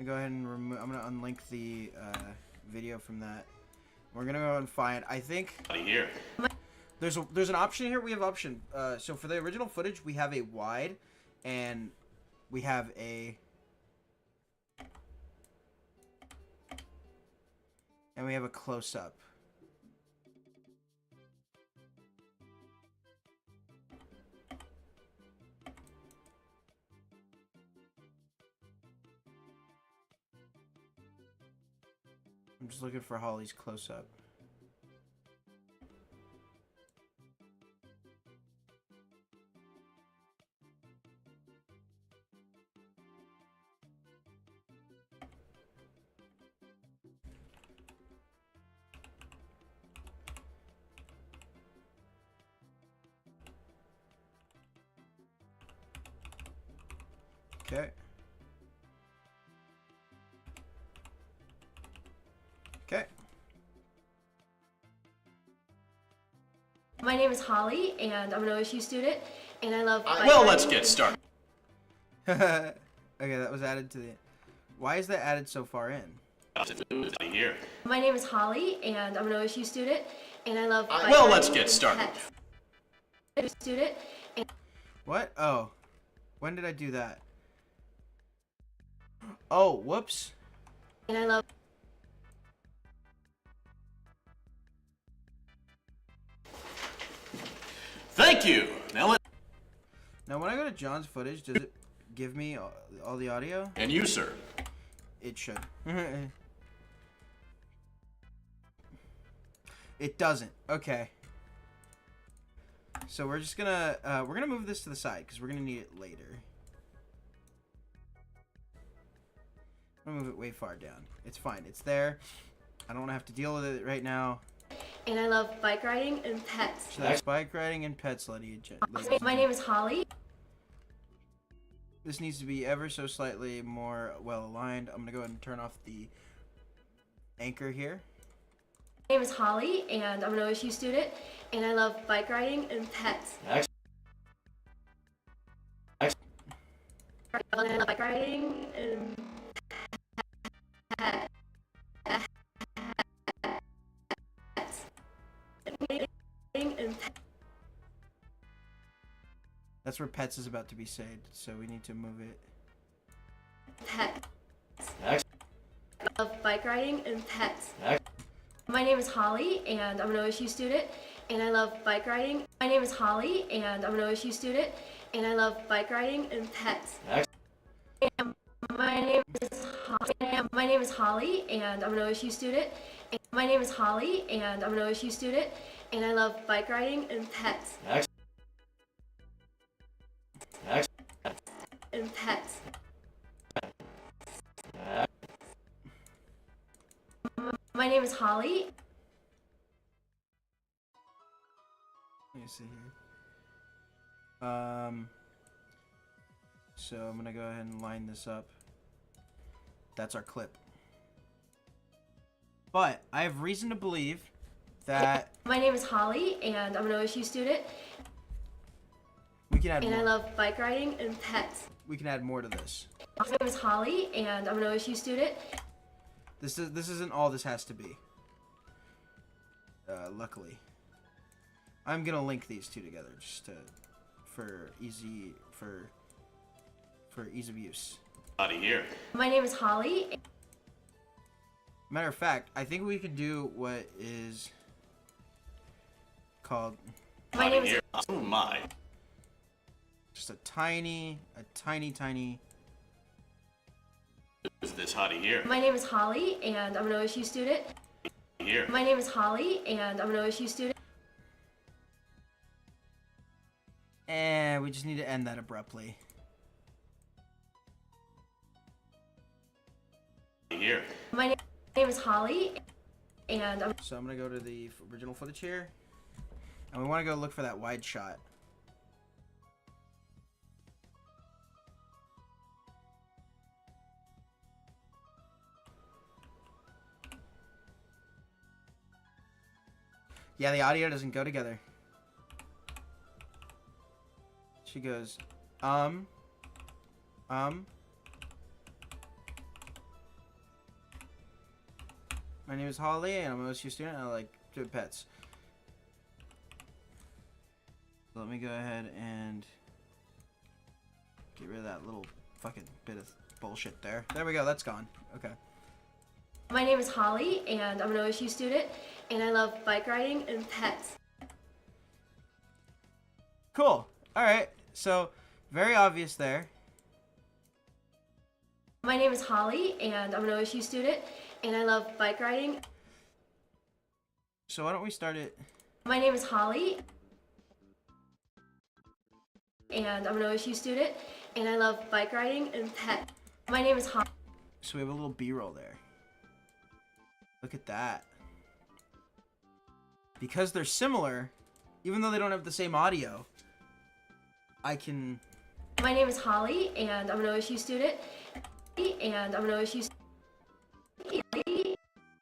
I'm gonna go ahead and remove. I'm gonna unlink the video from that. We're gonna go and find. I think Here. there's an option here. We have option. So for the original footage, we have a wide, and we have a. And we have a close up. I'm just looking for Holly's close up. Okay. Okay. My name is Holly, and I'm an OSU student, and I love bike Well, riding let's get and started. Okay, that was added to the. Why is that added so far in? Here. My name is Holly, and I'm an OSU student, and I love bike Well, riding let's get and started. pets. Student, and What? Oh. When did I do that? Oh, whoops. I love Thank you. Now let. Now, when I go to John's footage, does it give me all the audio? And you, sir? It should. It doesn't. Okay. So we're just gonna move this to the side because we're gonna need it later. I'm gonna move it way far down. It's fine. It's there. I don't have to deal with it right now. and I love bike riding and pets. So that's bike riding and pets, ladies. My name is Holly. This needs to be ever so slightly more well aligned. I'm gonna go ahead and turn off the anchor here. My name is Holly, and I'm an OSU student, and I love bike riding and pets. I love bike riding and pets. That's where pets is about to be saved, so we need to move it. Pets. I love bike riding and pets. My name is Holly, and I'm an OSU student, and I love bike riding. My name is Holly, and I'm an OSU student, and I love bike riding and pets. My name is Holly, and I'm an OSU student. My name is Holly, and I'm an OSU student, and I love bike riding and pets. And pets. My name is Holly. Let me see here. So I'm gonna go ahead and line this up. That's our clip. But I have reason to believe that My name is Holly, and I'm an OSU student, we can add and I more. love bike riding and pets. We can add more to this. My name is Holly, and I'm an OSU student. This isn't all this has to be. Luckily, I'm gonna link these two together just for ease of use. Out of here. My name is Holly. Matter of fact, I think we could do what is called? My name is. Here. Oh my. Just a tiny. Is this hottie here? My name is Holly, and I'm an OSU student. Here. My name is Holly, and I'm an OSU student. And we just need to end that abruptly. Here. My name is Holly, and I'm. So I'm gonna go to the original footage here, and we want to go look for that wide shot. Yeah, the audio doesn't go together. She goes, My name is Holly, and I'm an OSU student, and I like doing pets. So let me go ahead and get rid of that little fucking bit of bullshit there. There we go, that's gone. Okay. My name is Holly, and I'm an OSU student, and I love bike riding and pets. Cool. Alright, so very obvious there. My name is Holly, and I'm an OSU student, and I love bike riding. So why don't we start it? My name is Holly, and I'm an OSU student, and I love bike riding and pets. My name is Holly. So we have a little B-roll there. Look at that. Because they're similar, even though they don't have the same audio, I can... My name is Holly, and I'm an OSU student, and I'm an OSU student.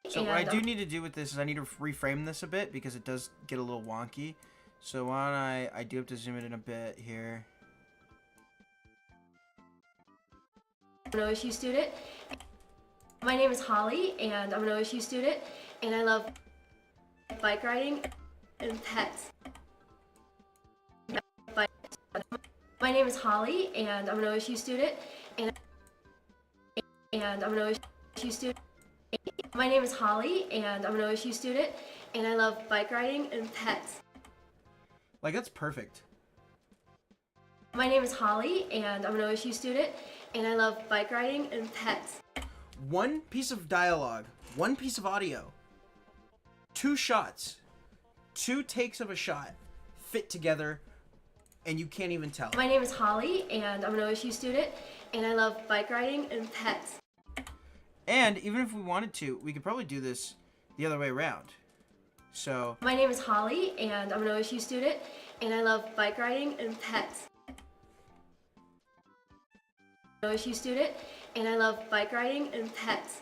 So what I do need to do with this is I need to reframe this a bit because it does get a little wonky. So why don't I do have to zoom it in a bit here. I'm an OSU student. My name is Holly, and I'm an OSU student, and I love bike riding and pets. My name is Holly, and I'm an OSU student, and I'm an OSU student. My name is Holly, and I'm an OSU student, and I love bike riding and pets. Like, that's perfect. My name is Holly, and I'm an OSU student, and I love bike riding and pets. One piece of dialogue, one piece of audio, 2 shots, 2 takes of a shot fit together, and you can't even tell. My name is Holly, and I'm an OSU student, and I love bike riding and pets. And even if we wanted to, we could probably do this the other way around. So... My name is Holly, and I'm an OSU student, and I love bike riding and pets. OSU student, and I love bike riding and pets.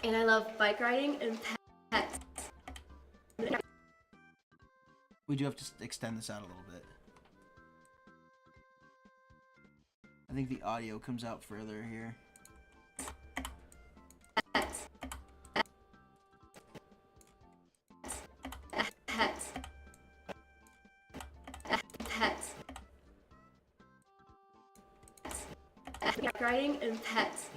And I love bike riding and pets. We do have to extend this out a little bit. I think the audio comes out further here. Pets. Pets. Pets. Bike riding and pets.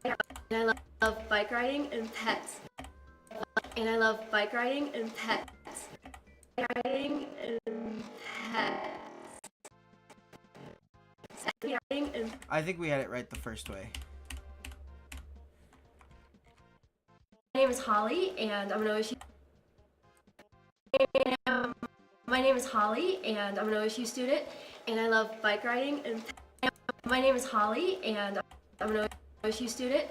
And I love bike riding and pets. And I love bike riding and pets. Riding and pets. Riding and I think we had it right the first way. My name is Holly, and I'm an OSU. My name is Holly, and I'm an OSU student, and I love bike riding and. My name is Holly, and I'm an OSU student.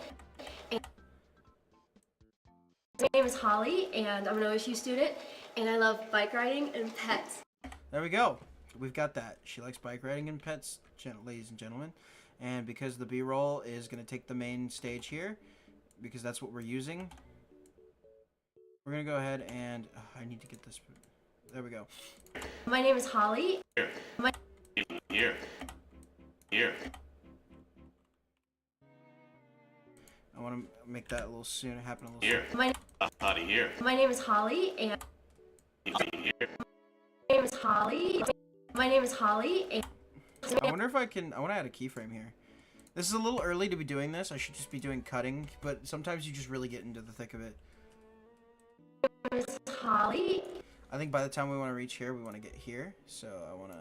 My name is Holly, and I'm an OSU student, and I love bike riding and pets. There we go. We've got that. She likes bike riding and pets, ladies and gentlemen. And because the B-roll is going to take the main stage here, because that's what we're using, we're going to go ahead and... I need to get this... There we go. My name is Holly. Here. Here. I want to make that a little sooner, happen a little Here. sooner. Hottie here. My name is Holly, and Here. my name is Holly. My name is Holly, and I wonder if I can... I want to add a keyframe here. This is a little early to be doing this. I should just be doing cutting, but sometimes you just really get into the thick of it. my name is Holly. I think by the time we want to reach here, we want to get here. So I want to...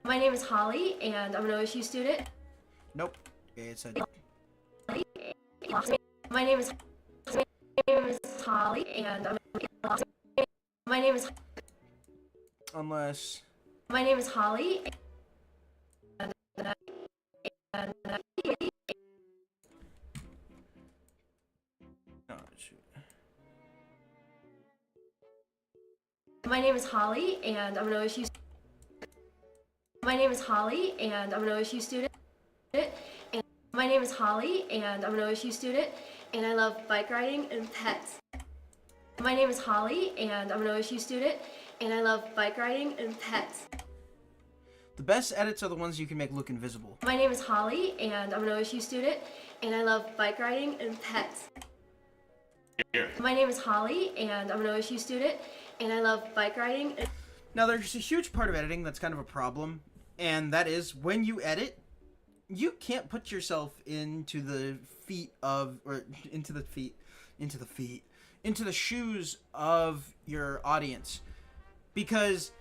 My name is Holly, and I'm an OSU student. Nope. It's a... My name is Holly, and my name is Unless... my name is Holly. And Oh, shoot. my name is Holly, and I'm an OSU. My name is Holly, and I'm an OSU student. And my name is Holly, and I'm an OSU student, and I love bike riding and pets. My name is Holly, and I'm an OSU student, and I love bike riding and pets. The best edits are the ones you can make look invisible. My name is Holly, and I'm an OSU student, and I love bike riding and pets. Here. My name is Holly, and I'm an OSU student, and I love bike riding. Now, there's a huge part of editing that's kind of a problem, and that is when you edit, you can't put yourself into the shoes of your audience, because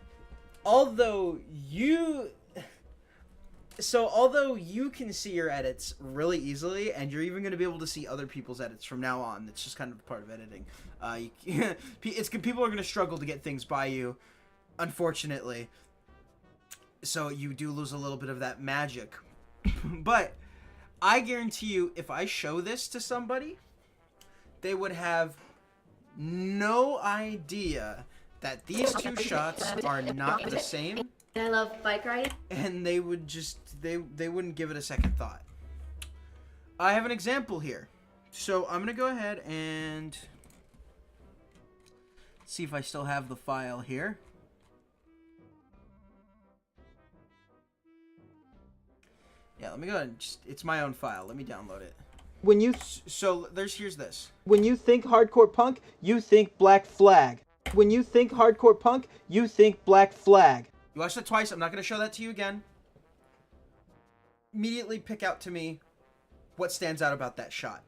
although you can see your edits really easily, and you're even going to be able to see other people's edits from now on. It's just kind of part of editing. People are going to struggle to get things by you, unfortunately. So you do lose a little bit of that magic. But I guarantee you, if I show this to somebody, they would have no idea that these two shots are not the same. And I love bike riding. And they would just, they wouldn't give it a second thought. I have an example here. So I'm going to go ahead and see if I still have the file here. Yeah, let me go ahead and it's my own file. Let me download it. Here's this. When you think hardcore punk, you think Black Flag. When you think hardcore punk, you think Black Flag. You watched it twice. I'm not going to show that to you again. Immediately pick out to me what stands out about that shot.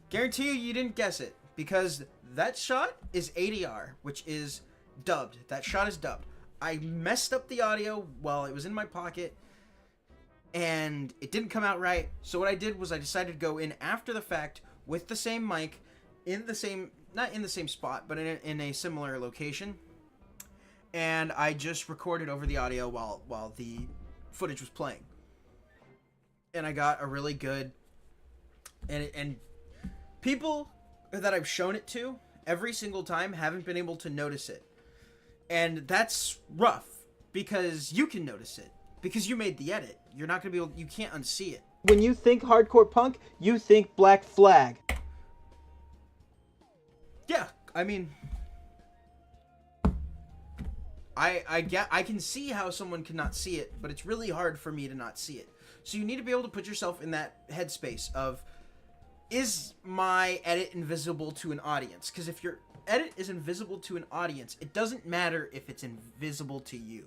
Guarantee you didn't guess it, because that shot is ADR, which is dubbed. That shot is dubbed. I messed up the audio while it was in my pocket, and it didn't come out right. So what I did was I decided to go in after the fact with the same mic, in the same, not in the same spot, but in a similar location. And I just recorded over the audio while the footage was playing. And I got a really good, and people that I've shown it to every single time haven't been able to notice it. And that's rough, because you can notice it, because you made the edit. You're not going to be able, you can't unsee it. When you think hardcore punk, you think Black Flag. Yeah, I mean, I can see how someone cannot see it, but it's really hard for me to not see it. So you need to be able to put yourself in that headspace of, is my edit invisible to an audience? Because if your edit is invisible to an audience, it doesn't matter if it's invisible to you.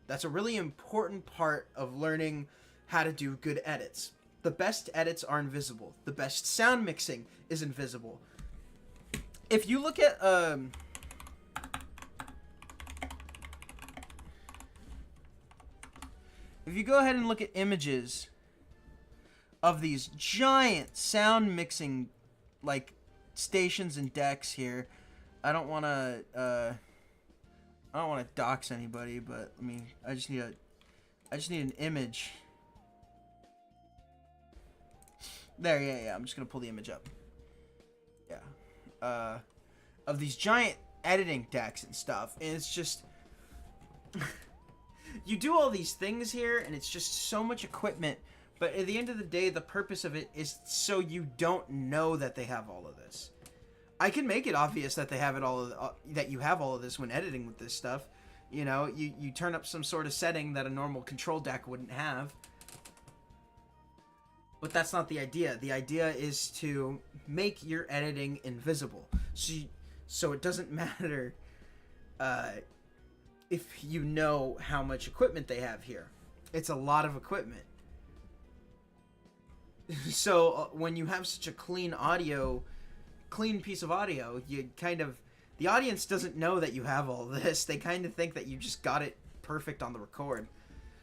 That's a really important part of learning how to do good edits. The best edits are invisible. The best sound mixing is invisible. If you look at if you go ahead and look at images of these giant sound mixing like stations and decks here, I don't want to dox anybody, but I mean, I just need an image. There, yeah, I'm just gonna pull the image up. Yeah, of these giant editing decks and stuff, and it's just you do all these things here, and it's just so much equipment. But at the end of the day, the purpose of it is so you don't know that they have all of this. I can make it obvious that they have it all, that you have all of this when editing with this stuff. You know, you turn up some sort of setting that a normal control deck wouldn't have. But that's not the idea. The idea is to make your editing invisible. So it doesn't matter if you know how much equipment they have here. It's a lot of equipment. So when you have such a clean piece of audio, you kind of, the audience doesn't know that you have all this. They kind of think that you just got it perfect on the record,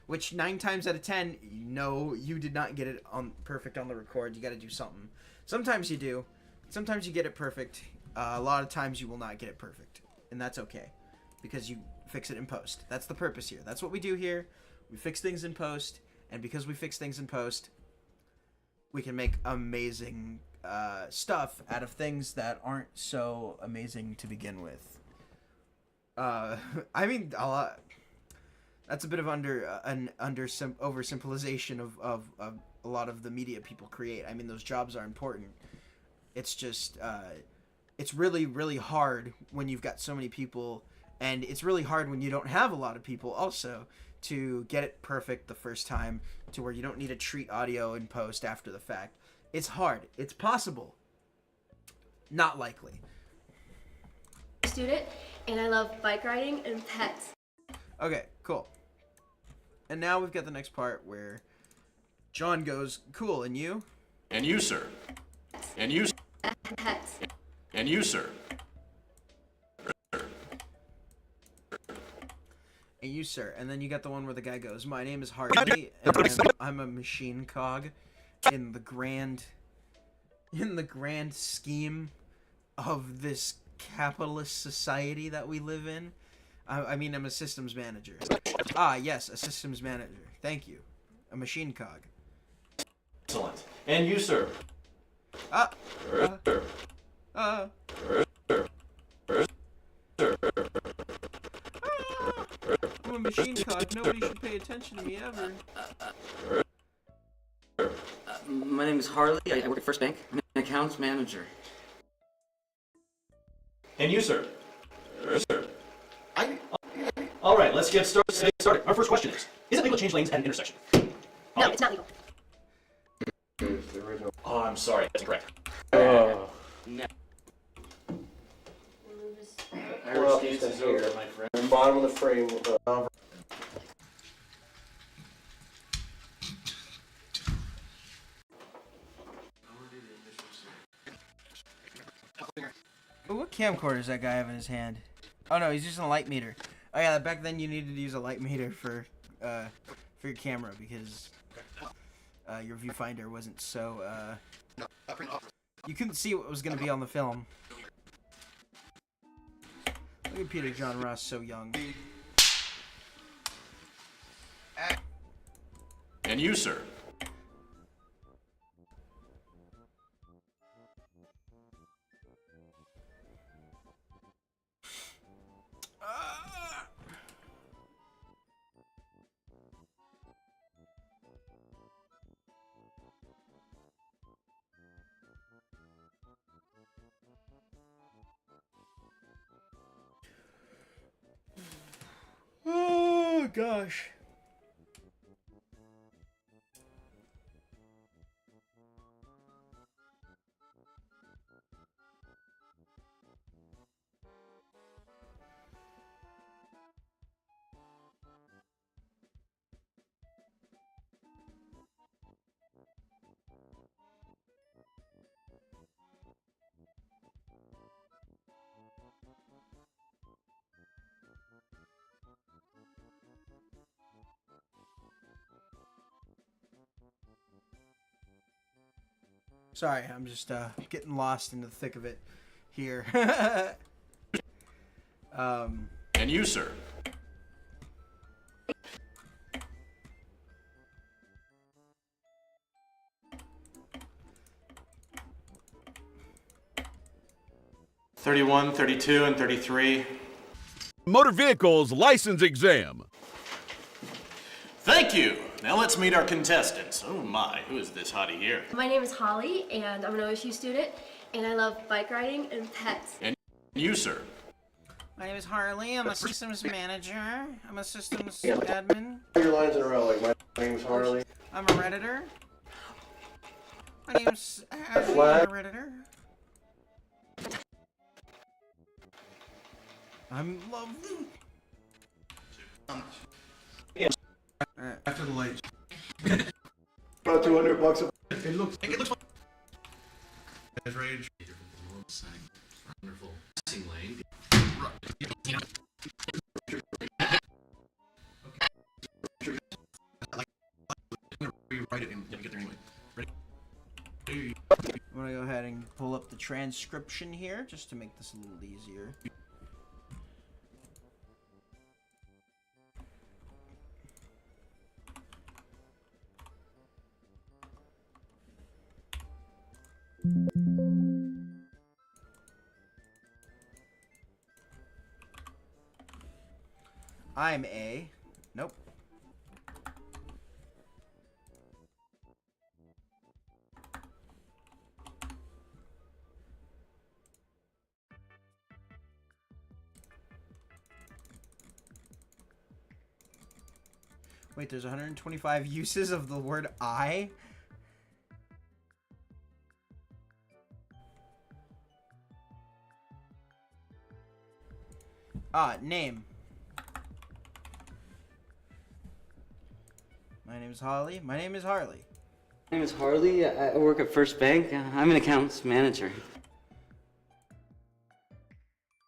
which 9 times out of 10, no, you did not get it on perfect on the record. You got to do something. Sometimes you do. Sometimes you get it perfect. A lot of times you will not get it perfect, and that's okay, because you fix it in post. That's the purpose here. That's what we do here. We fix things in post, and because we fix things in post, we can make amazing stuff out of things that aren't so amazing to begin with. I mean, that's a bit of oversimplification of a lot of the media people create. I mean, those jobs are important. It's just it's really, really hard when you've got so many people, and it's really hard when you don't have a lot of people also, to get it perfect the first time, to where you don't need to treat audio in post after the fact. It's hard. It's possible. Not likely. Student, and I love bike riding and pets. Okay, cool. And now we've got the next part where John goes, cool, and you? And you, sir. And you, Pets. and you, sir. And you, sir. And then you got the one where the guy goes, my name is Harley, and I'm a machine cog in the grand scheme of this capitalist society that we live in. I mean, I'm a systems manager. Ah, yes, a systems manager. Thank you. A machine cog. Excellent. And you, sir. I'm a machine cog. Nobody should pay attention to me ever. My name is Harley. I work at First Bank. I'm an accounts manager. And you, sir. Sir. All right, let's get started. Our first question is it legal to change lanes at an intersection? No, it's not legal. Oh, I'm sorry. That's incorrect. No. Well, he says here, my friend. Bottom of the frame. Ooh, what camcorder does that guy have in his hand? Oh no, he's using a light meter. Oh yeah, back then you needed to use a light meter for your camera because your viewfinder wasn't so you couldn't see what was gonna be on the film. Look at Peter John Ross, so young. And you, sir. Oh gosh. Sorry, I'm just getting lost in the thick of it here. And you, sir. '31, 32, and 33. Motor Vehicles License Exam. Thank you. Now let's meet our contestants. Oh my, who is this hottie here? My name is Holly, and I'm an OSU student, and I love bike riding and pets. And you, sir. My name is Harley. I'm a systems manager. I'm a systems admin. Your lines in a row, like my name's Harley. I'm a redditor. My name's Ashley. I'm Flag. a redditor. I'm lovely. After the light. About $200 a It looks fun. Guys ready to Wonderful passing lane. rewrite it and get there anyway. Ready? I'm gonna go ahead and pull up the transcription here just to make this a little easier. I'm a. Nope. Wait, there's 125 uses of the word I? Name. My name is Holly. My name is Harley. My name is Harley. I work at First Bank. I'm an accounts manager.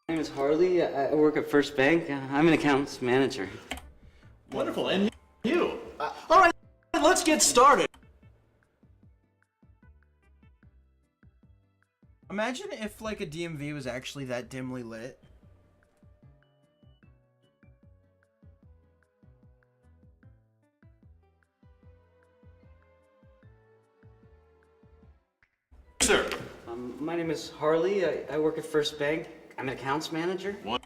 My name is Harley. I work at First Bank. I'm an accounts manager. Wonderful. And you? All right, let's get started. Imagine if, like, a DMV was actually that dimly lit. Sir. My name is Harley. I work at First Bank. I'm an accounts manager. What?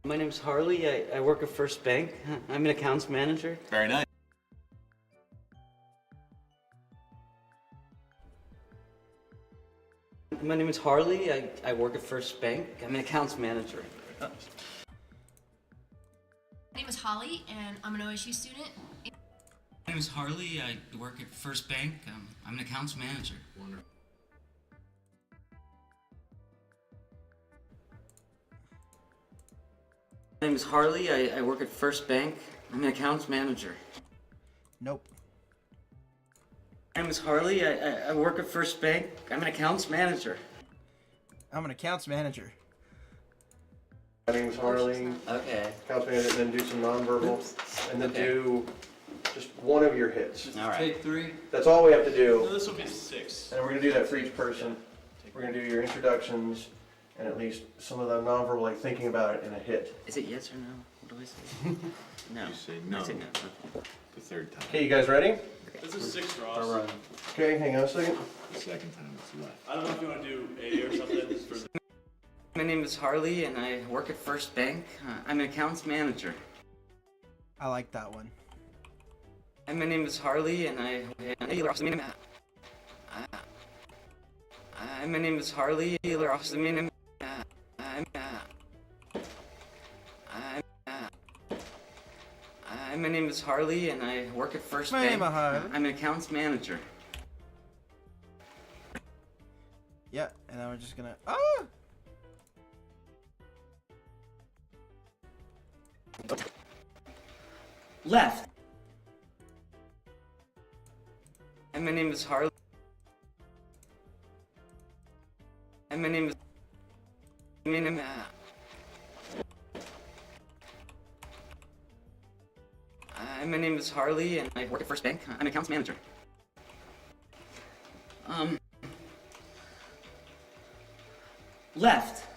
My name is Harley. I work at First Bank. I'm an accounts manager. Very nice. My name is Harley. I work at First Bank. I'm an accounts manager. My name is Holly, and I'm an OSU student. My name is Harley. I work at First Bank. I'm an accounts manager. Wonderful. My name is Harley. I work at First Bank. I'm an accounts manager. Nope. My name is Harley. I work at First Bank. I'm an accounts manager. I'm an accounts manager. My name's Harley. Okay. Accounts manager, then do some nonverbal, and then do just one of your hits. All right. Take 3. That's all we have to do. This will be 6. And we're gonna do that for each person. We're gonna do your introductions and at least some of the nonverbal, like thinking about it in a hit. Is it yes or no? What do I say? No. You say no. I say no. Okay. The third time. Okay, you guys ready? This is 6 draws. Okay, hang on a second. The second time it's left. I don't know if you want to do A or something. For My name is Harley, and I work at First Bank. I'm an accounts manager. I like that one. And my name is Harley, and my name is Harley. My name is Harley, and I work at First My name Bank. is Harley. I'm an accounts manager. Yeah, and then we're just gonna. Left. And my name is Harley. And my name is. My name is Harley, and I work at First Bank. I'm an accounts manager. Left.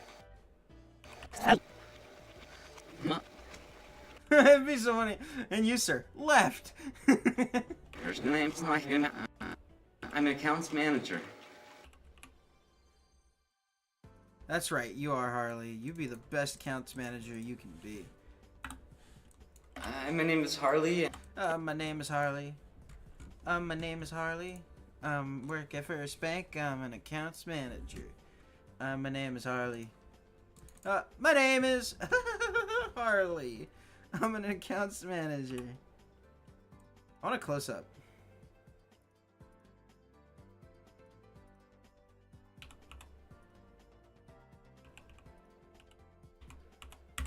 It'd be so funny. And you, sir, left. There's no names like him. I'm an accounts manager. That's right, you are Harley. You be the best accounts manager you can be. My name is Harley. My name is Harley. My name is Harley. Work at First Bank. I'm an accounts manager. My name is Harley. My name is Harley. I'm an accounts manager. I want a close up.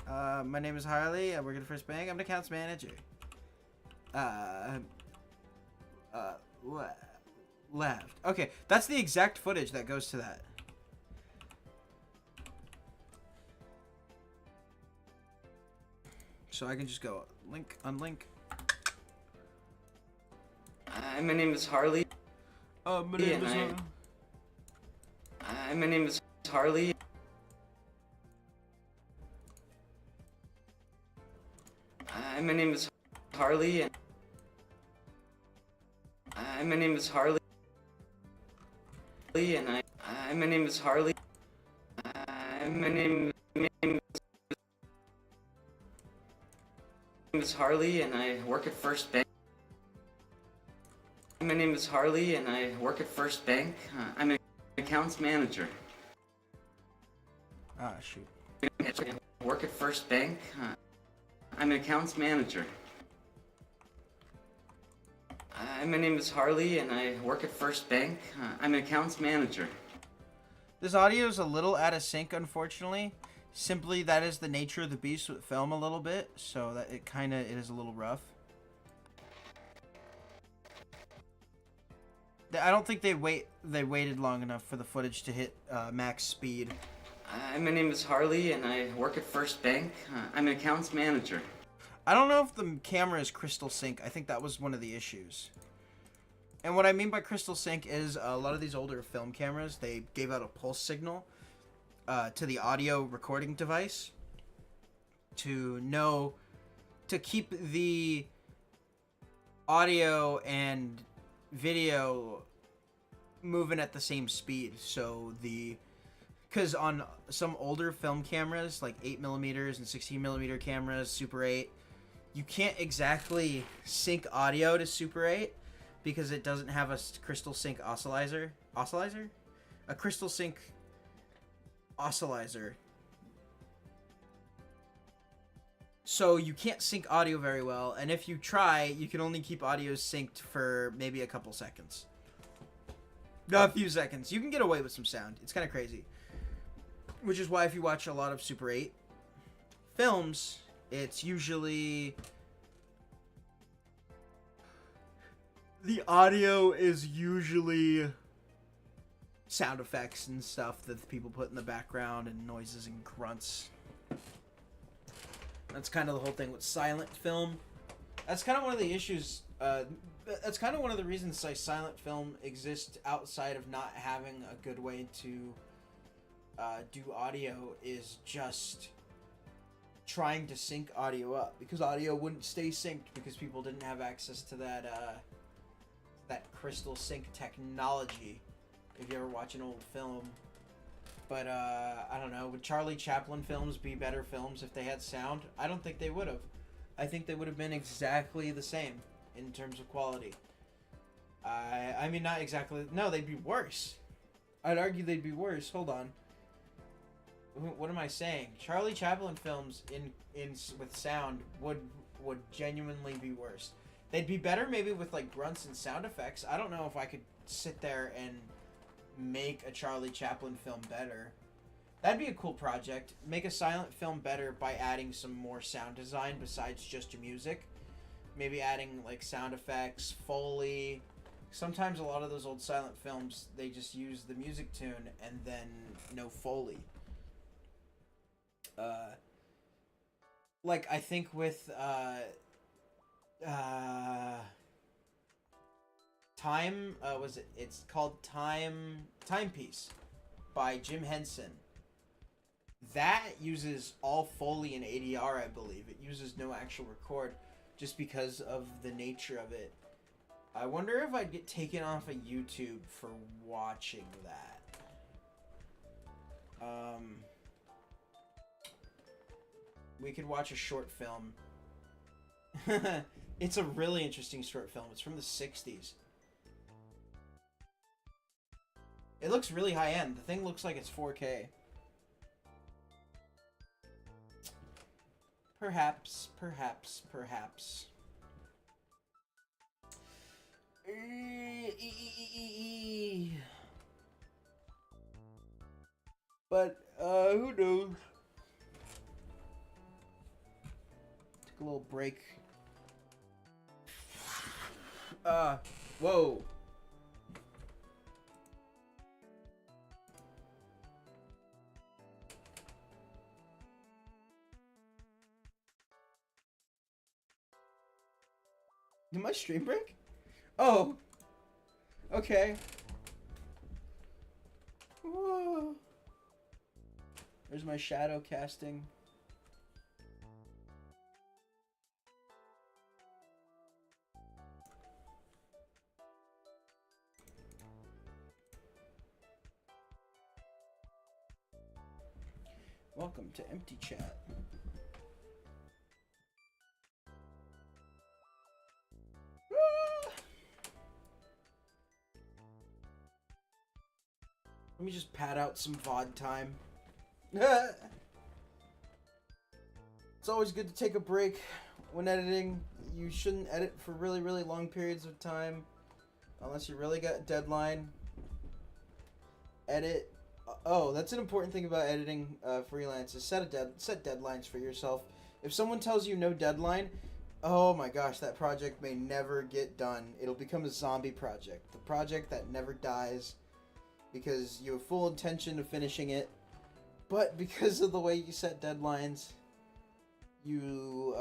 My name is Harley. I work at the First Bank. I'm an accounts manager. Left. Okay, that's the exact footage that goes to that. So I can just go link, unlink. Hi, my name is Harley. My name is Hi, my name is Harley. Hi, my name is Harley. Hi, my name is Harley. And hi, my name is Harley. Hi, my name is Harley, and I work at First Bank. My name is Harley, and I work at First Bank. I'm an accounts manager. Ah, shoot. I work at First Bank. I'm an accounts manager. Hi, my name is Harley, and I work at First Bank. I'm an accounts manager. This audio is a little out of sync, unfortunately. Simply, that is the nature of the beast with film a little bit, so that it is a little rough. I don't think they waited long enough for the footage to hit max speed. Hi, my name is Harley, and I work at First Bank. I'm an accounts manager. I don't know if the camera is crystal sync. I think that was one of the issues. And what I mean by crystal sync is a lot of these older film cameras, they gave out a pulse signal to the audio recording device to keep the audio and video moving at the same speed. So because on some older film cameras like 8mm and 16mm cameras, Super 8, you can't exactly sync audio to Super 8 because it doesn't have a crystal sync oscillator. A crystal sync oscillator. So you can't sync audio very well, and if you try, you can only keep audio synced for maybe a couple seconds. A few seconds. You can get away with some sound. It's kind of crazy. Which is why if you watch a lot of Super 8 films, it's usually the audio is usually sound effects and stuff that people put in the background and noises and grunts. That's kind of the whole thing with silent film. That's kind of one of the issues. That's kind of one of the reasons silent film exists outside of not having a good way to do audio, is just trying to sync audio up, because audio wouldn't stay synced because people didn't have access to that crystal sync technology. If you ever watch an old film. But I don't know, would Charlie Chaplin films be better films if they had sound? I don't think they would have. I think they would have been exactly the same in terms of quality. I mean, not exactly. No, they'd be worse. I'd argue they'd be worse. Hold on. What am I saying? Charlie Chaplin films with sound would genuinely be worse. They'd be better maybe with like grunts and sound effects. I don't know if I could sit there and make a Charlie Chaplin film better. That'd be a cool project. Make a silent film better by adding some more sound design besides just your music. Maybe adding like sound effects, Foley. Sometimes a lot of those old silent films, they just use the music tune and then no Foley. Like I think with Time, it's called Timepiece by Jim Henson. That uses all Foley and ADR, I believe. It uses no actual record just because of the nature of it. I wonder if I'd get taken off of YouTube for watching that. We could watch a short film. It's a really interesting short film. It's from the 60s. It looks really high end. The thing looks like it's 4K. Perhaps. But, who knows? Take a little break. Whoa. Did my stream break? Oh. Okay. Whoa. There's my shadow casting. Welcome to Empty Chat. Let me just pad out some VOD time. It's always good to take a break when editing. You shouldn't edit for really, really long periods of time unless you really got a deadline. Edit. Oh, that's an important thing about editing freelance is set deadlines for yourself. If someone tells you no deadline, oh my gosh, that project may never get done. It'll become a zombie project. The project that never dies because you have full intention of finishing it, but because of the way you set deadlines, you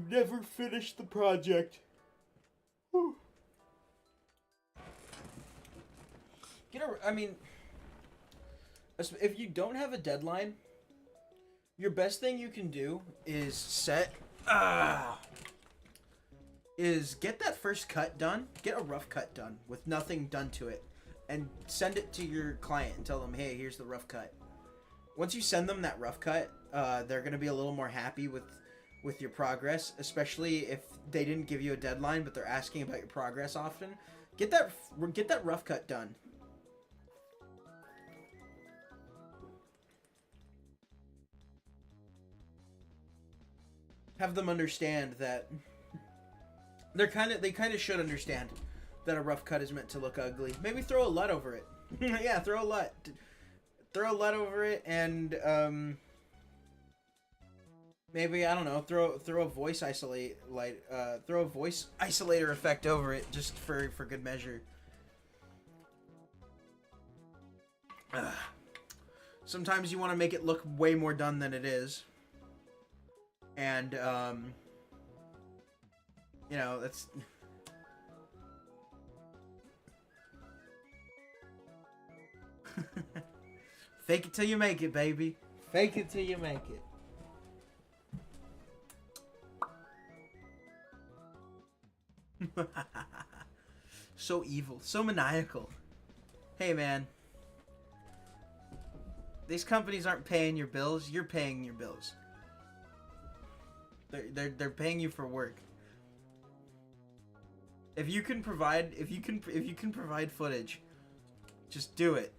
never finish the project. Whew. If you don't have a deadline, your best thing you can do is get that first cut done, get a rough cut done with nothing done to it, and send it to your client and tell them, hey, here's the rough cut. Once you send them that rough cut, they're going to be a little more happy with your progress, especially if they didn't give you a deadline, but they're asking about your progress often. Get that rough cut done. Have them understand that they kind of should understand that a rough cut is meant to look ugly. Maybe throw a LUT over it. Yeah, throw a LUT over it, and maybe, I don't know, throw a voice throw a voice isolator effect over it just for good measure. Sometimes you want to make it look way more done than it is. And, you know, that's... Fake it till you make it, baby. Fake it till you make it. So evil. So maniacal. Hey, man. These companies aren't paying your bills. You're paying your bills. They're paying you for work. If you can provide footage, just do it.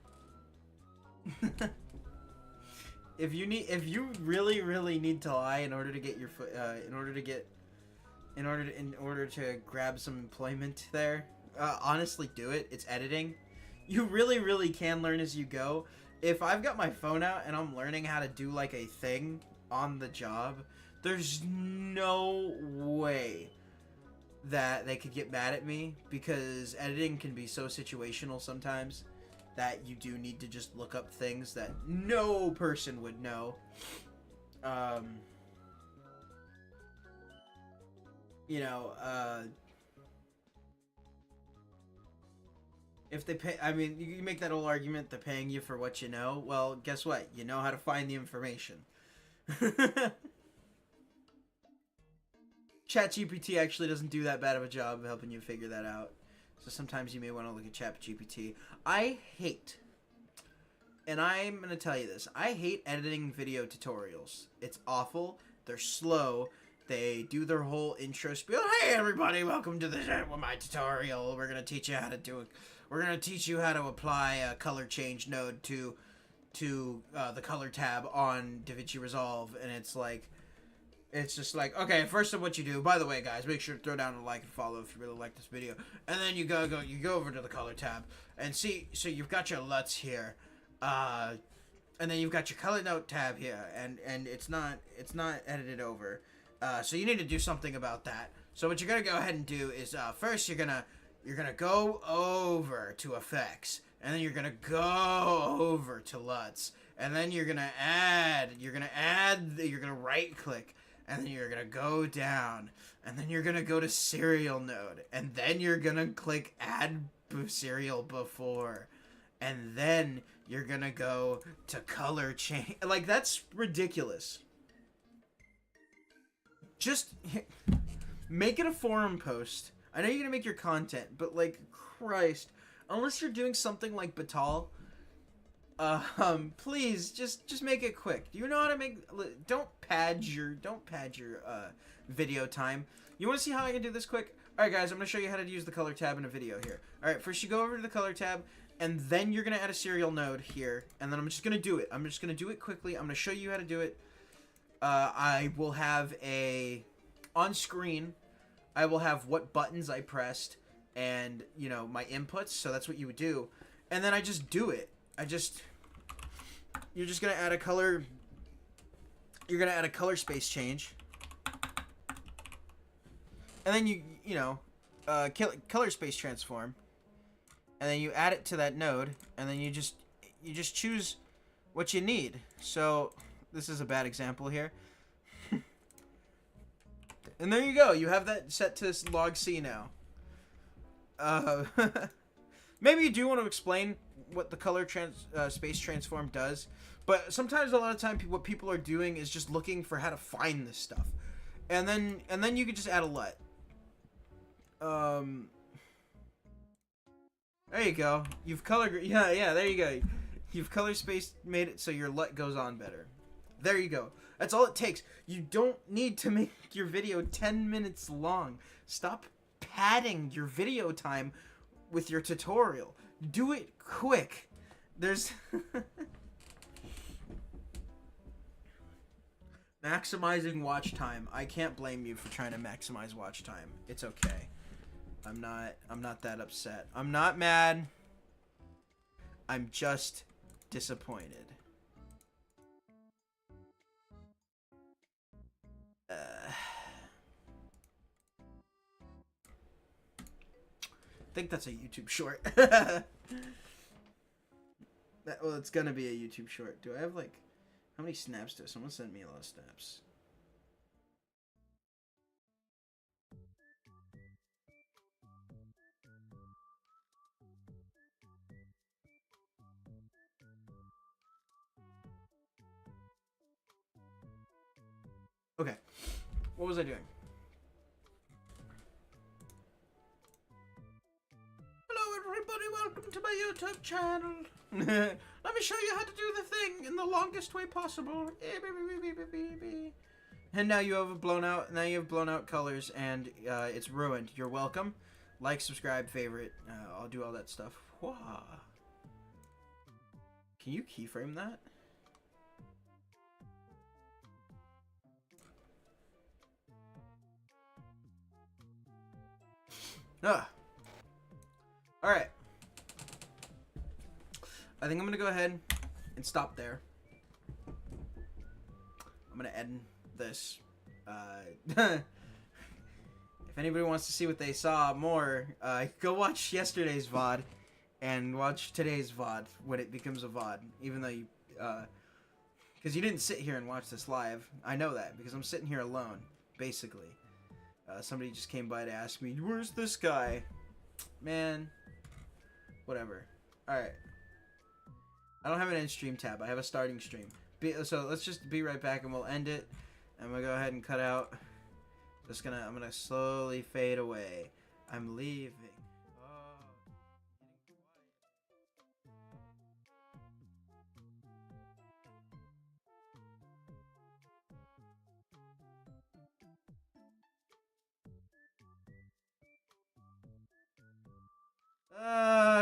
If you really need to lie in order to get your in order to grab some employment there, honestly do it. It's editing. You really can learn as you go. If I've got my phone out and I'm learning how to do like a thing on the job, there's no way that they could get mad at me, because editing can be so situational sometimes that you do need to just look up things that no person would know. You know, if they pay, I mean, you make that whole argument, they're paying you for what you know. Well, guess what? You know how to find the information. ChatGPT actually doesn't do that bad of a job of helping you figure that out. So sometimes you may want to look at ChatGPT. I hate, and I'm going to tell you this, I hate editing video tutorials. It's awful. They're slow. They do their whole intro spiel. Hey everybody, welcome to my tutorial. We're going to teach you how to do it. We're going to teach you how to apply a color change node to the color tab on DaVinci Resolve. And it's like, it's just like, okay, first of what you do, by the way, guys, make sure to throw down a like and follow if you really like this video. And then you go over to the color tab and see, so you've got your LUTs here. and then you've got your color note tab here, and it's not edited over. So you need to do something about that. So what you're gonna go ahead and do is first you're gonna go over to effects, and then you're gonna go over to LUTs, and then you're gonna right click, and then you're gonna go down, and then you're gonna go to serial node, and then you're gonna click add serial before, and then you're gonna go to color change. Like, that's ridiculous. Just make it a forum post. I know you're gonna make your content, but like, Christ, unless you're doing something like Batal, please just make it quick. Do you know how to make? Don't pad your video time. You want to see how I can do this quick? All right, guys, I'm gonna show you how to use the color tab in a video here. All right, first you go over to the color tab, and then you're gonna add a serial node here, and then I'm just gonna do it. I'm just gonna do it quickly. I'm gonna show you how to do it. I will have on screen, I will have what buttons I pressed and, you know, my inputs. So that's what you would do. And then I just do it. You're just going to add a color. You're going to add a color space change. And then you know, color space transform. And then you add it to that node. And then you just choose what you need. So this is a bad example here. And there you go. You have that set to log C now. Maybe you do want to explain what the color space transform does. But sometimes, a lot of time, what people are doing is just looking for how to find this stuff. And then you could just add a LUT. There you go. You've color... Yeah, there you go. You've color space made it so your LUT goes on better. There you go. That's all it takes. You don't need to make your video 10 minutes long. Stop padding your video time with your tutorial. Do it quick. There's... Maximizing watch time. I can't blame you for trying to maximize watch time. It's okay. I'm not that upset. I'm not mad. I'm just disappointed. I think that's a YouTube short. Well, it's gonna be a YouTube short. Do I have, like, how many snaps do someone send me a lot of snaps? Okay, what was I doing? Hello everybody, welcome to my YouTube channel. Let me show you how to do the thing in the longest way possible. And now you have blown out colors, and it's ruined. You're welcome. Like, subscribe, favorite. I'll do all that stuff. Wah. Can you keyframe that? Alright. I think I'm gonna go ahead and stop there. I'm gonna end this. If anybody wants to see what they saw more, go watch yesterday's VOD and watch today's VOD when it becomes a VOD. Even though you, because you didn't sit here and watch this live. I know that because I'm sitting here alone, basically. Somebody just came by to ask me, where's this guy? Man, whatever. Alright. I don't have an end stream tab. I have a starting stream. So let's just be right back and we'll end it. I'm gonna go ahead and cut out. I'm gonna slowly fade away. I'm leaving.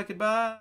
Goodbye.